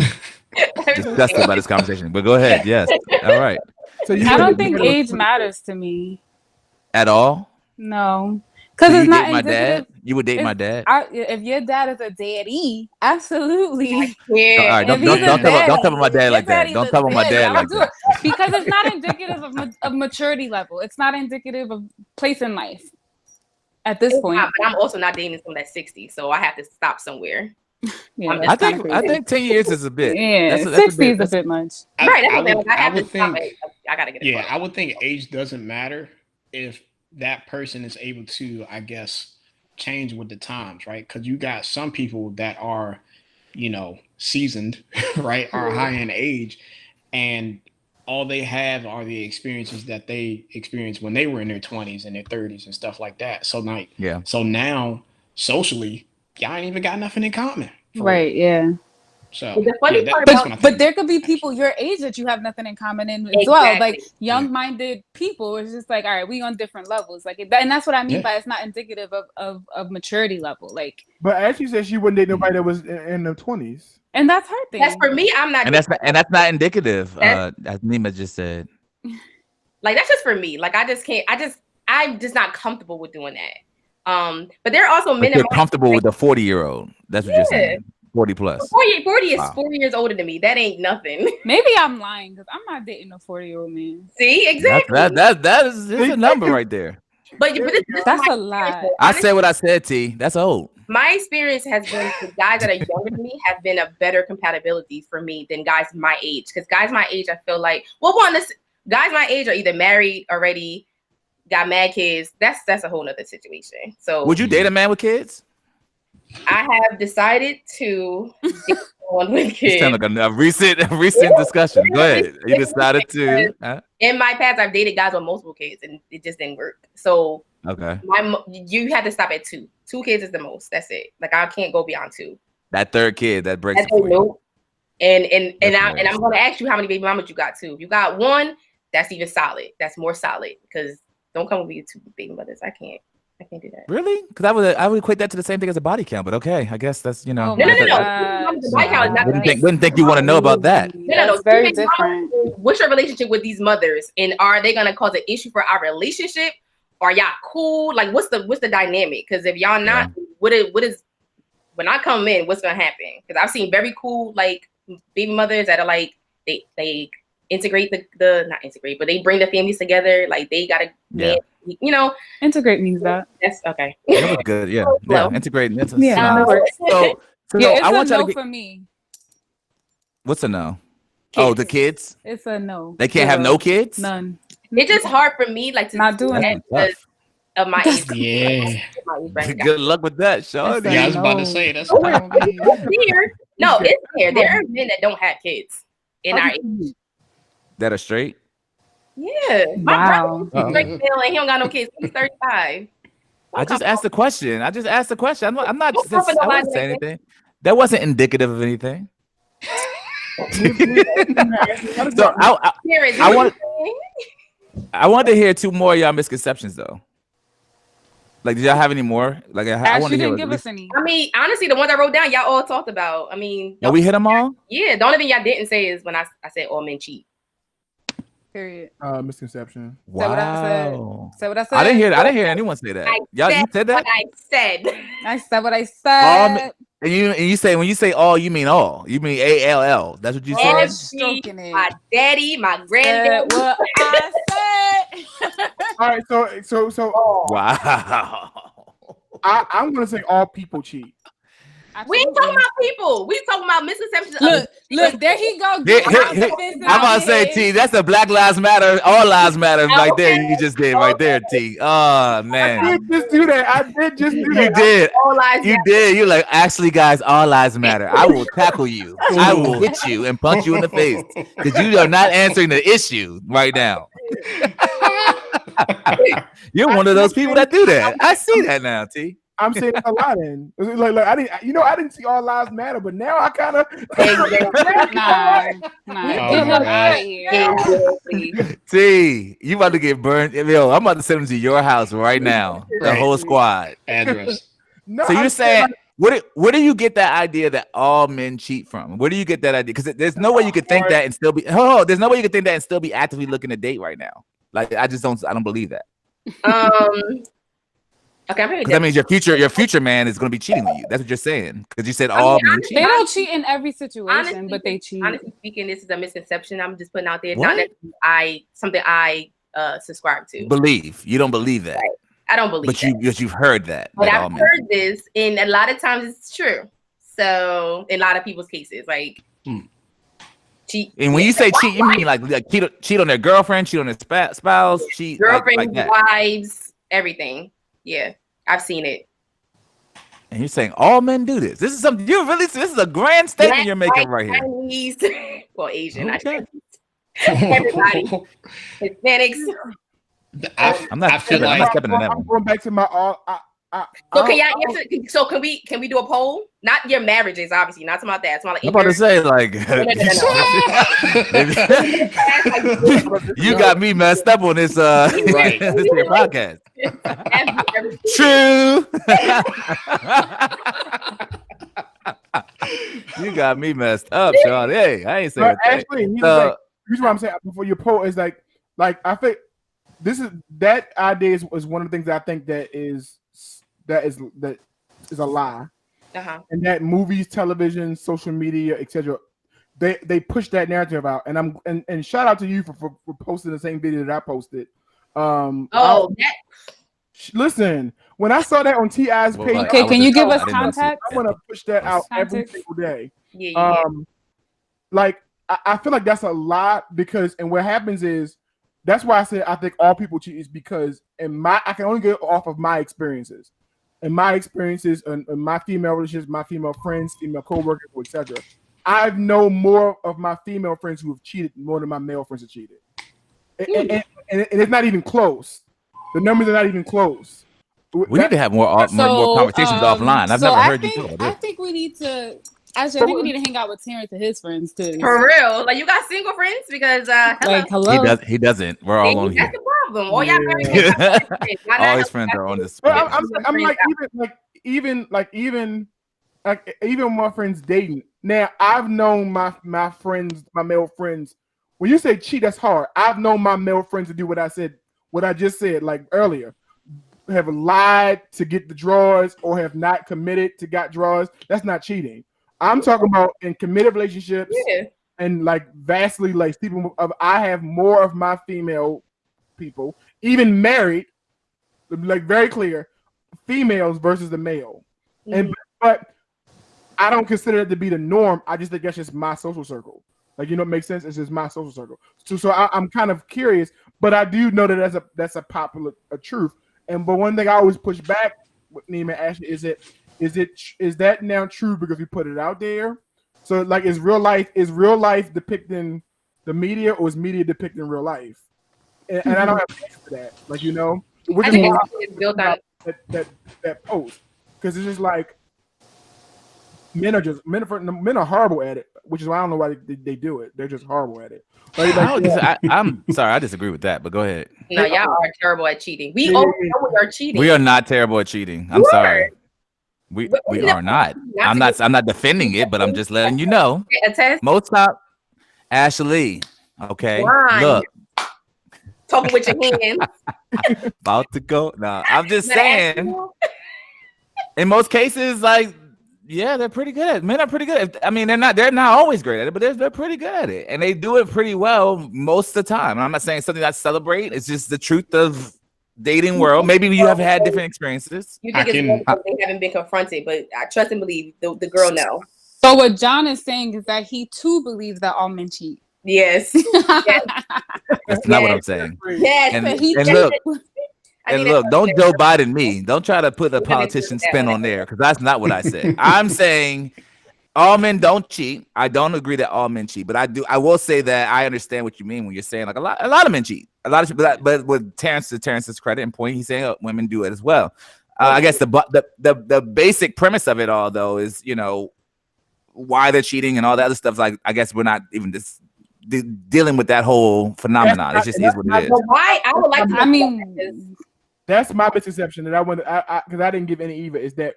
disgusted by this conversation, but go ahead. Yes. All right. So I don't think age matters to me. At all? No. Because it's not my dad. You would date my dad? If your dad is a daddy, absolutely. Yeah. All right. Don't tell my dad like that. Don't tell my dad like that. Because it's not indicative of maturity level. It's not indicative of place in life at this point. But I'm also not dating someone that's 60, so I have to stop somewhere. Yeah, I think 10 years is a bit. Yeah, 60 is a bit much. Right. I have to stop it. I gotta get it. Yeah, I would think age doesn't matter if that person is able to, I guess, change with the times, right? Because you got some people that are, seasoned, right, are high in age, and all they have are the experiences that they experienced when they were in their 20s and their 30s and stuff like that. So so now socially, y'all ain't even got nothing in common. Right, yeah. So the funny part but there could be people your age that you have nothing in common in as well. Like young-minded people, it's just like, all right, we on different levels. And that's what I mean by it's not indicative of maturity level. But Ashley said she wouldn't date nobody that was in their 20s. And that's her thing. That's for me. I'm not. And that's not indicative. As Neema just said. That's just for me. I just can't. I'm just not comfortable with doing that. But there are also men. You're comfortable with a 40-year-old. That's what you're saying. 40 plus. 40 is 4 years older than me. That ain't nothing. Maybe I'm lying because I'm not dating a 40-year-old man. See, exactly. That is a number right there. But that's a lot. I said what I said, T. That's old. My experience has been the guys that are younger than me have been a better compatibility for me than guys my age. Because guys my age, I feel like, guys my age are either married already, got mad kids. That's a whole nother situation. So would you date a man with kids? I have decided to date someone with kids. It's kind of like a recent discussion. Go ahead. You decided to. In my past, I've dated guys with multiple kids, and it just didn't work. So okay, you have to stop at 2. 2 kids is the most. That's it. I can't go beyond 2. That third kid that breaks it That's a for you. nope. And That's I'm hilarious. gonna ask you how many baby mamas you got too. You got one, that's even solid. That's more solid because don't come with me two baby mothers. I can't do that. Really? Because I would equate that to the same thing as a body count, but okay, I guess that's Oh No. wouldn't Wouldn't think you want to know about that. No. That's very different. What's your relationship with these mothers, and are they gonna cause an issue for our relationship? Are y'all cool? Like, what's the dynamic? Because if y'all not, what is when I come in, what's gonna happen? Because I've seen very cool like baby mothers that are like they integrate the not integrate, but they bring the families together. Like they gotta, integrate means that. That's okay. That was good. Yeah. Integrate. That's that works. So it's I want a y'all no to for me. What's a no? Kids. Oh, the kids? It's a no. They can't have no kids? None. It's just hard for me, like to not doing that tough. of my age. Yeah. Good luck with that, Sean. Yeah, I was about to say that's No, it's there. There are men that don't have kids in our age. That are straight? Yeah. My brother is straight male and he don't got no kids. He's 35. I just asked the question. I'm not Don't I come for nobody wasn't saying anything. That wasn't indicative of anything. So I wanted to hear two more of y'all misconceptions though. Like, did y'all have any more? Like, I want to hear. Didn't give us any. I mean, honestly, the ones I wrote down, y'all all talked about. I mean, we hit them all. Yeah, the only thing y'all didn't say is when I said all men cheat. Period. Misconception. Wow. Said what I said. I didn't hear anyone say that. Y'all, you said that. I said what I said. And you say, when you say all, you mean all. You mean ALL. That's what you said. My daddy, my granddaddy. What I said. All right, so Wow. I'm gonna say all people cheat. We ain't talking about people. We talking about misconceptions. Look, there he go. I'm about to say, T, that's a Black Lives Matter, all lives matter right there. You just did right there, T. Oh man. I did just do that. You did. All lives you matter. did. You're like, actually, guys, all lives matter. I will tackle you. I will hit you and punch you in the face because you are not answering the issue right now. You're one of those people that do that. I see that now, T. I'm saying a lot in. Like I didn't see all lives matter, but now I kind of T, you about to get burned. Yo, I'm about to send them to your house right now. The whole squad. Address. No, so you're saying where do you get that idea that all men cheat from? Where do you get that idea? Because there's no way you could think that and still be there's no way you could think that and still be actively looking to date right now. Like I don't believe that. Okay, because that means your future man is going to be cheating on you. That's what you're saying. Because you said all men cheat. They don't cheat in every situation, honestly, but they cheat. Honestly speaking, this is a misconception. I'm just putting out there. Not that something I subscribe to. Believe you don't believe that. Right. I don't believe. But you've heard that. But I've heard this, and a lot of times it's true. So in a lot of people's cases, like cheat. And when you say cheat, you mean like cheat on their girlfriend, cheat on their spouse, cheat girlfriends, like wives, everything. Yeah, I've seen it. And you're saying all men do this. This is something this is a grand statement you're making right here. Chinese, well, Asian, okay. Everybody, Hispanics. I'm not stepping in that one. I'm going back to my so can y'all answer? So can we do a poll? Not your marriages, obviously. Not about that. It's not like I'm about to say like you got me messed up on this right. this here podcast. True. You got me messed up, Sean. Hey, I ain't saying that. Actually, here's what I'm saying before your poll is like I think that idea is one of the things that I think that is a lie. And that movies, television, social media, etc. They push that narrative out, and shout out to you for posting the same video that I posted. Listen, when I saw that on T.I.'s page, okay, can you give us context? I want to push that out every single day. Like I feel like that's a lot because, and what happens is that's why I said I think all people cheat is because I can only get off of my experiences. In my experiences and my female relationships, my female friends, female coworkers, etc. I know more of my female friends who have cheated more than my male friends have cheated, and it's not even close. The numbers are not even close. We need to have more conversations offline. I've never heard you talk about I this. think we need to. Actually, I think we need to hang out with Terrence and his friends too. For real, like you got single friends because hello. He doesn't. We're all on here. That's the problem. All y'all married. All his friends are on this. I'm like even my friends dating. Now I've known my friends, my male friends. When you say cheat, that's hard. I've known my male friends to do what I just said, like earlier. Have lied to get the drawers or have not committed to got drawers. That's not cheating. I'm talking about in committed relationships and like vastly like people of I have more of my female people, even married, like very clear, females versus the male. And but I don't consider it to be the norm. I just think that's just my social circle. Like, you know, it makes sense. It's just my social circle. So I'm kind of curious, but I do know that that's a popular truth. But one thing I always push back with Neema and Ashley is that now true because we put it out there? So like, is real life depicting the media or is media depicting real life? And I don't have an answer to that. Like, you know, which is why it's built on that post, because it's just like men are horrible at it, which is why I don't know why they do it. They're just horrible at it. I'm sorry, I disagree with that, but go ahead. No, y'all are terrible at cheating. We all know we are cheating. We are not terrible at cheating. I'm sorry. We are not. I'm not defending it, but I'm just letting you know. Most time, Ashley. Okay. Look. Talking with your hands. About to go. No, I'm just saying. In most cases, like, yeah, they're pretty good. Men are pretty good. I mean, they're not always great at it, but they're pretty good at it, and they do it pretty well most of the time. And I'm not saying something I celebrate. It's just the truth of dating world. Maybe you have had different experiences. You think it's because they haven't been confronted, but I trust and believe the girl knows. So what Jon is saying is that he too believes that all men cheat. Yes. That's not what I'm saying. Yes. And look, don't Joe Biden me. Don't try to put a politician spin on there, because that's not what I said. I'm saying all men don't cheat. I don't agree that all men cheat, but I will say that I understand what you mean when you're saying like a lot of men cheat. A lot of people, but with Terrence's credit and point, he's saying women do it as well. I guess the basic premise of it all, though, is, you know, why they're cheating and all that other stuff. Like, I guess we're not even just dealing with that whole phenomenon. It just is what it is. Why I would like to. I mean, that's my misconception that I want. Because I didn't give any either. Is that.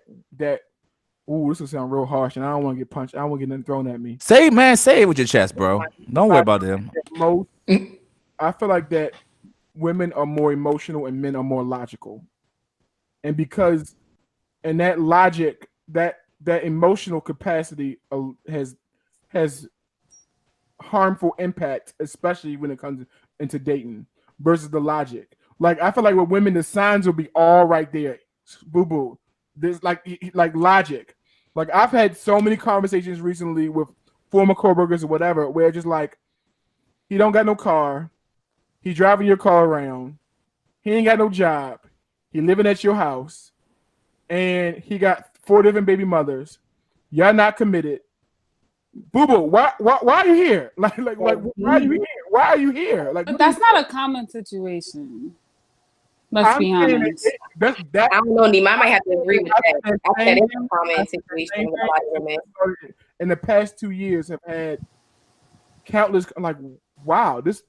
Ooh, this will sound real harsh, and I don't want to get punched. I don't want to get nothing thrown at me. Say it with your chest, bro. Don't worry about them. I feel like that women are more emotional and men are more logical, and because, and that logic, that emotional capacity has harmful impact, especially when it comes into dating versus the logic. Like, I feel like with women, the signs will be all right there. Boo boo. There's like logic. Like, I've had so many conversations recently with former coworkers or whatever, where just like, he don't got no car, he driving your car around, he ain't got no job, he living at your house, and he got 4 different baby mothers. Y'all not committed. Boo boo, why are you here? Like why are you here? Why are you here? Like, but that's not a common situation. Let's be honest. I don't know, Neema. I might have to agree with that. I think it's a common situation with a lot of women. In the past 2 years, have had countless, like, wow, this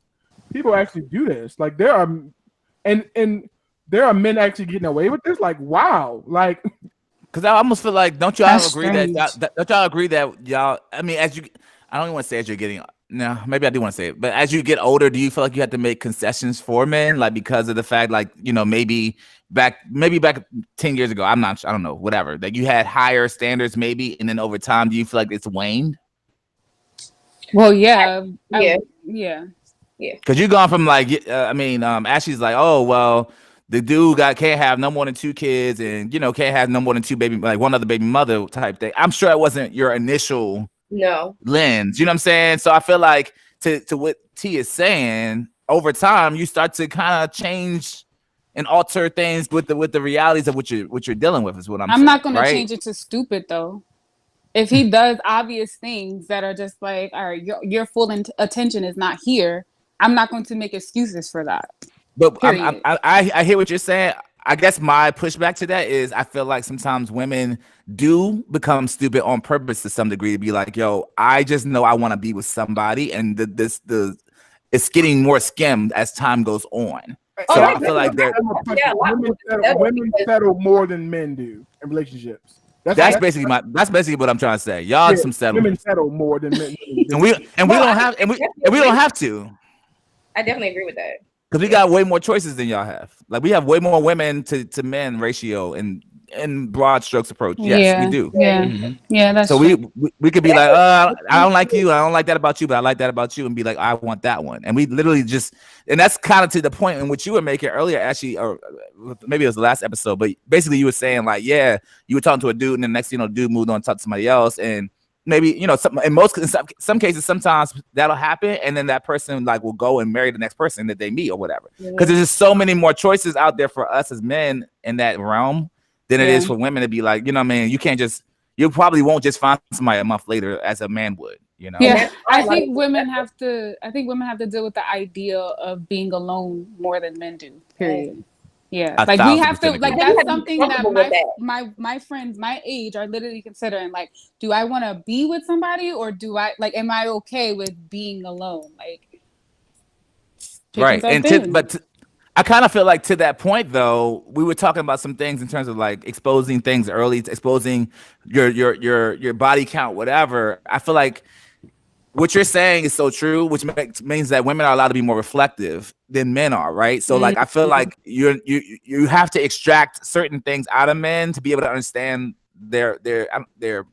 people actually do this. Like, there are men actually getting away with this. Like, wow, like. Because I almost feel like, don't y'all agree that y'all? I mean, I don't even want to say as you're getting. No, maybe I do want to say it. But as you get older, do you feel like you have to make concessions for men, like because of the fact, like, you know, maybe back 10 years ago, I don't know, whatever, that you had higher standards, maybe, and then over time, do you feel like it's waned? Well, yeah. Because you've gone from like, Ashley's like, oh well, the dude can't have no more than 2 kids, and, you know, can't have no more than 2 baby, like one other baby mother type thing. I'm sure it wasn't your initial lens. You know what I'm saying? So I feel like to what T is saying, over time you start to kind of change and alter things with the realities of what you're dealing with. Is what I'm saying. I'm not going to change it to stupid though. If he does obvious things that are just like, all right, your full attention is not here, I'm not going to make excuses for that. But I hear what you're saying. I guess my pushback to that is I feel like sometimes women do become stupid on purpose to some degree to be like, yo, I just know I want to be with somebody, and it's getting more skimmed as time goes on. So I feel like women settle more than men do in relationships. That's basically what I'm trying to say. Y'all some settlement. Women settle more than men. and we don't have to. I definitely agree with that. Because we got way more choices than y'all have. Like we have way more women to men ratio in broad strokes approach. Yes, we do. Yeah, that's so true. we could be like, I don't like you, I don't like that about you, but I like that about you, and be like, I want that one. And we literally just, and that's kind of to the point in which you were making earlier, actually, or maybe it was the last episode, but basically you were saying like, yeah, you were talking to a dude, and the next thing you know, dude moved on to talk to somebody else, and maybe in some cases, sometimes that'll happen, and then that person like will go and marry the next person that they meet or whatever. Because there's just so many more choices out there for us as men in that realm than it is for women to be like, you know what I mean? You probably won't just find somebody a month later as a man would, you know? Yeah, I think women have to deal with the idea of being alone more than men do. Period. Yeah, like we have to, like that's something that my friends my age are literally considering. Like, do I want to be with somebody, or do I like? Am I okay with being alone? Like, right. And I kind of feel like to that point though, we were talking about some things in terms of like exposing things early, exposing your body count, whatever. I feel like what you're saying is so true, which means that women are allowed to be more reflective than men are, right? So like I feel like you have to extract certain things out of men to be able to understand their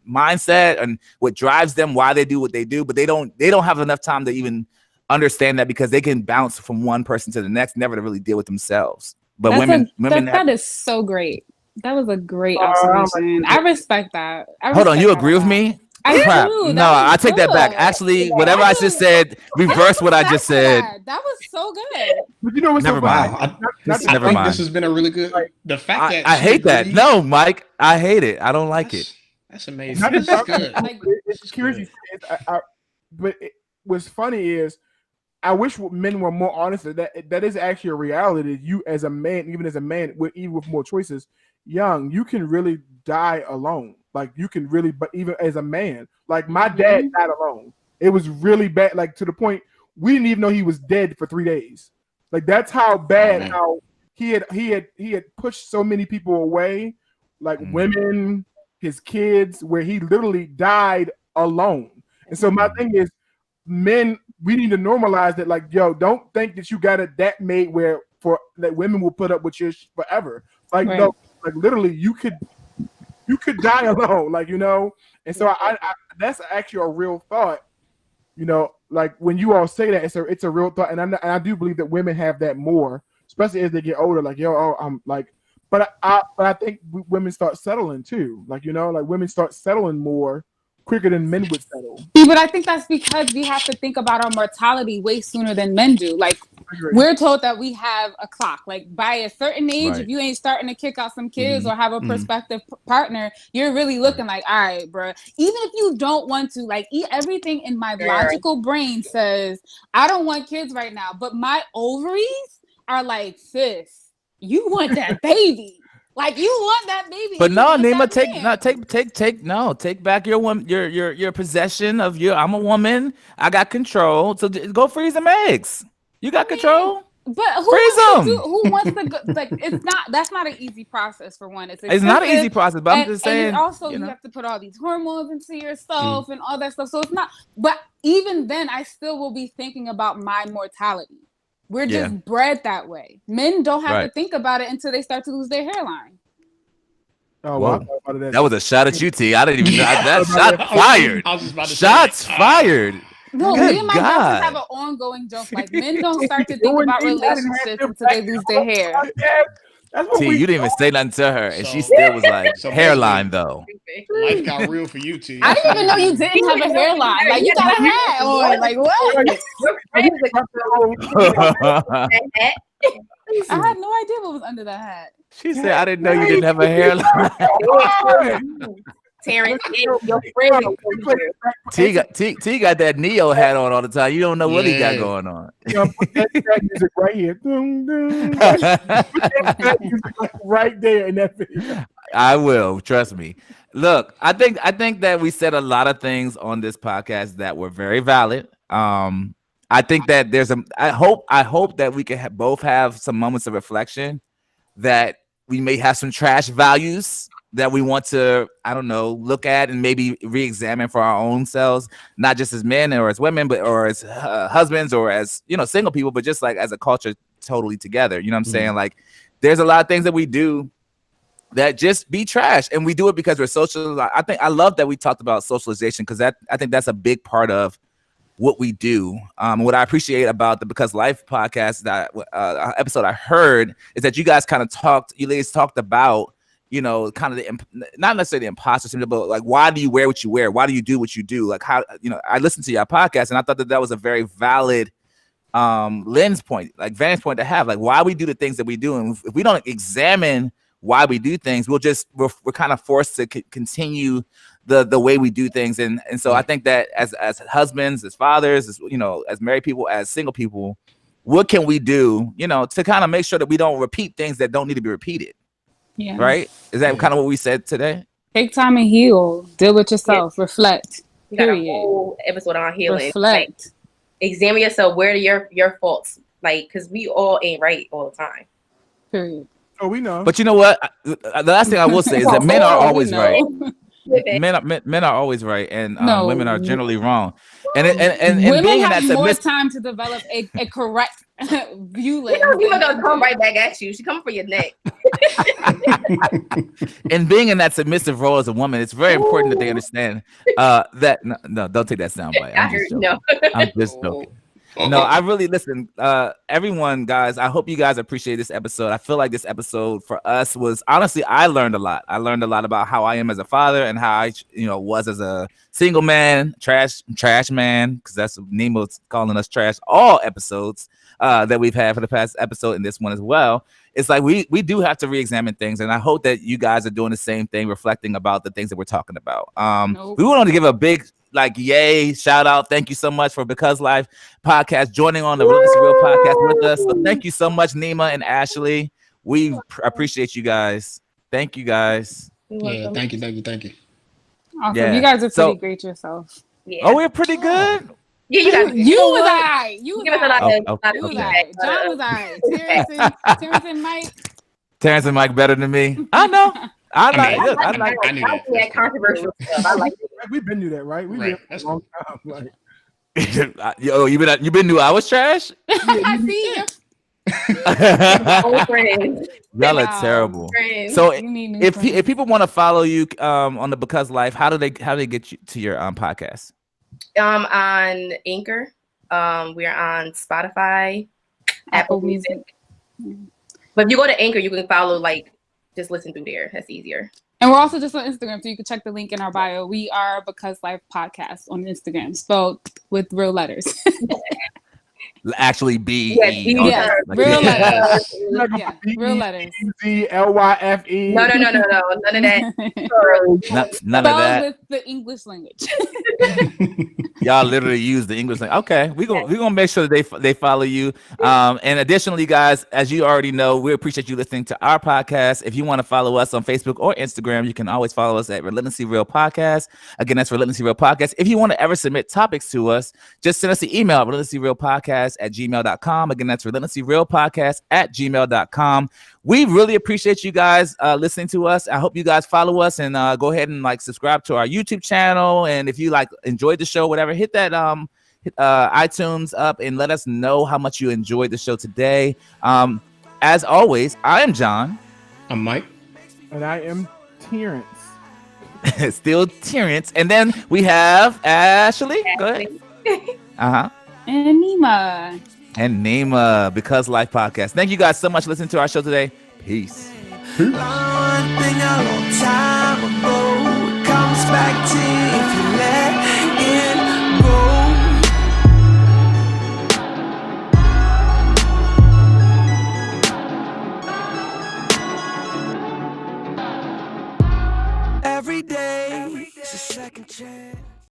mindset and what drives them, why they do what they do, but they don't have enough time to even understand that, because they can bounce from one person to the next, never to really deal with themselves. But that is so great. That was a great observation. I respect that. Hold on, you agree with me? Crap. No, I take that back. Actually, whatever I just said, reverse what I just said. That was so good. But you know what's never mind. Never mind. This has been a really good. The fact that I hate that. No, Mike, I hate it. I don't like it. That's amazing. That's good. It's curious. But what's funny is, I wish men were more honest that is actually a reality. You as a man, even with more choices, young, you can really die alone. Like you can really, but even as a man, like my dad died alone. It was really bad, like to the point we didn't even know he was dead for 3 days. Like that's how bad how he had pushed so many people away, like women, his kids, where he literally died alone. And so my thing is, men, we need to normalize that. Like, yo, don't think that you got it that made where for that women will put up with you forever. Like no, like literally you could die alone, like, you know. And so I that's actually a real thought, you know. Like when you all say that, it's a real thought, and I do believe that women have that more, especially as they get older. Like, yo, I'm like, but I think women start settling too. Like, you know, like women start settling more quicker than men would settle. But I think that's because we have to think about our mortality way sooner than men do. Like we're told that we have a clock. Like by a certain age, if you ain't starting to kick out some kids or have a prospective partner, you're really looking like, all right, bro. Even if you don't want to, like everything in my logical brain says, I don't want kids right now. But my ovaries are like, sis, you want that baby. Like you want that baby. But no, Neema, take back your possession of your. I'm a woman. I got control. So go freeze them eggs. You got control. But who wants to go? Like that's not an easy process for one. It's not an easy process. But I'm just saying. And also, you have to put all these hormones into yourself and all that stuff. So it's not. But even then, I still will be thinking about my mortality. We're just bred that way. Men don't have to think about it until they start to lose their hairline. Oh, wow. That was a shot at you, T. I didn't even know that shot fired. I was just about to Shots fired. No, me and my girlfriends have an ongoing joke. Like men don't start to think about relationships until they lose their hair. T, you didn't even say nothing to her, and she still was like, hairline though. Life got real for you, T. I didn't even know you didn't have a hairline. Like you got a hat on. Like what? I had no idea what was under that hat. She said, I didn't know you didn't have a hairline. Terrence, your friend. T got that Neo hat on all the time. You don't know what he got going on. Put that music right here. Dun, dun. That music right there in that video. I will, trust me. Look, I think that we said a lot of things on this podcast that were very valid. I think that I hope that we can both have some moments of reflection, that we may have some trash values that we want to, I don't know, look at and maybe re-examine for our own selves, not just as men or as women, but or as husbands or as, single people, but just like as a culture totally together. You know what I'm saying? Like, there's a lot of things that we do that just be trash, and we do it because we're social. I love that we talked about socialization, because I think that's a big part of what we do. What I appreciate about the Because Life podcast, that episode I heard, is that you guys you ladies talked about, kind of not necessarily the imposter syndrome, but like, why do you wear what you wear? Why do you do what you do? Like, how, I listened to your podcast and I thought that was a very valid vantage point to have. Like, why we do the things that we do, and if we don't examine why we do things, we're kind of forced to continue the way we do things. And so I think that as husbands, as fathers, as married people, as single people, what can we do, to kind of make sure that we don't repeat things that don't need to be repeated? Yeah. Right? Is that kind of what we said today? Take time and heal. Deal with yourself. Yeah. Reflect. We got a whole episode on healing. Reflect. Like, examine yourself. Where are your faults? Like, because we all ain't right all the time. Period. Oh, we know. But you know what? The last thing I will say is that men are always right. Men are always right, and women are generally wrong. And women being have in that more time to develop a correct view lens. You're gonna come right back at you. She coming for your neck. And being in that submissive role as a woman, it's very important that they understand that. No, don't take that soundbite. I'm just joking. No, I really listen. Everyone, guys, I hope you guys appreciate this episode. I feel like this episode for us was, honestly, I learned a lot. I learned a lot about how I am as a father and how I, was as a single man, trash man, because that's Neema's calling us trash all episodes that we've had for the past episode and this one as well. It's like we do have to re-examine things, and I hope that you guys are doing the same thing, reflecting about the things that we're talking about. We want to give a big yay, shout out, thank you so much for Because Life podcast joining on the Relentlessly Real podcast with us. So thank you so much, Neema and Ashley. We appreciate you guys. Thank you guys. Yeah, thank you. Awesome. Yeah. You guys are pretty great yourself. Yeah. Oh, we're pretty good. Yeah, you guys. You was I. Okay. John was I. Terrence and Mike. Terrence and Mike better than me. I know. I knew that controversial stuff. I like it. We've been through that, right? We've been a long time. Yo, you been knew I was trash? I see you. Y'all are terrible. So if people want to follow you on the Because Life, how do they get you to your podcast? On Anchor. We're on Spotify, Apple Music. But if you go to Anchor, you can follow, just listen through there. That's easier. And we're also just on Instagram, so you can check the link in our bio. We are Because Life Podcast on Instagram, spelled with real letters. Actually, B. Real letters. Real letters. Lyfe. No, none of that. None of that. With the English language. Y'all literally use the English language. Okay, we're gonna make sure that they follow you. And additionally, guys, as you already know, we appreciate you listening to our podcast. If you want to follow us on Facebook or Instagram, you can always follow us at Relentlessly Real Podcast. Again, that's Relentlessly Real Podcast. If you want to ever submit topics to us, just send us the email at relentlesslyrealpodcast@gmail.com. Again, that's relentlesslyrealpodcast@gmail.com. We really appreciate you guys listening to us. I hope you guys follow us and go ahead and subscribe to our YouTube channel. And if you enjoyed the show, whatever, hit that iTunes up and let us know how much you enjoyed the show today. As always, I am Jon. I'm Mike. And I am Terrence. Still Terrence. And then we have Ashley. Go ahead. And Neema. And Neema, Because Life Podcast. Thank you guys so much for listening to our show today. Peace. One thing a long time ago comes back to you if you let it go. Every day chance.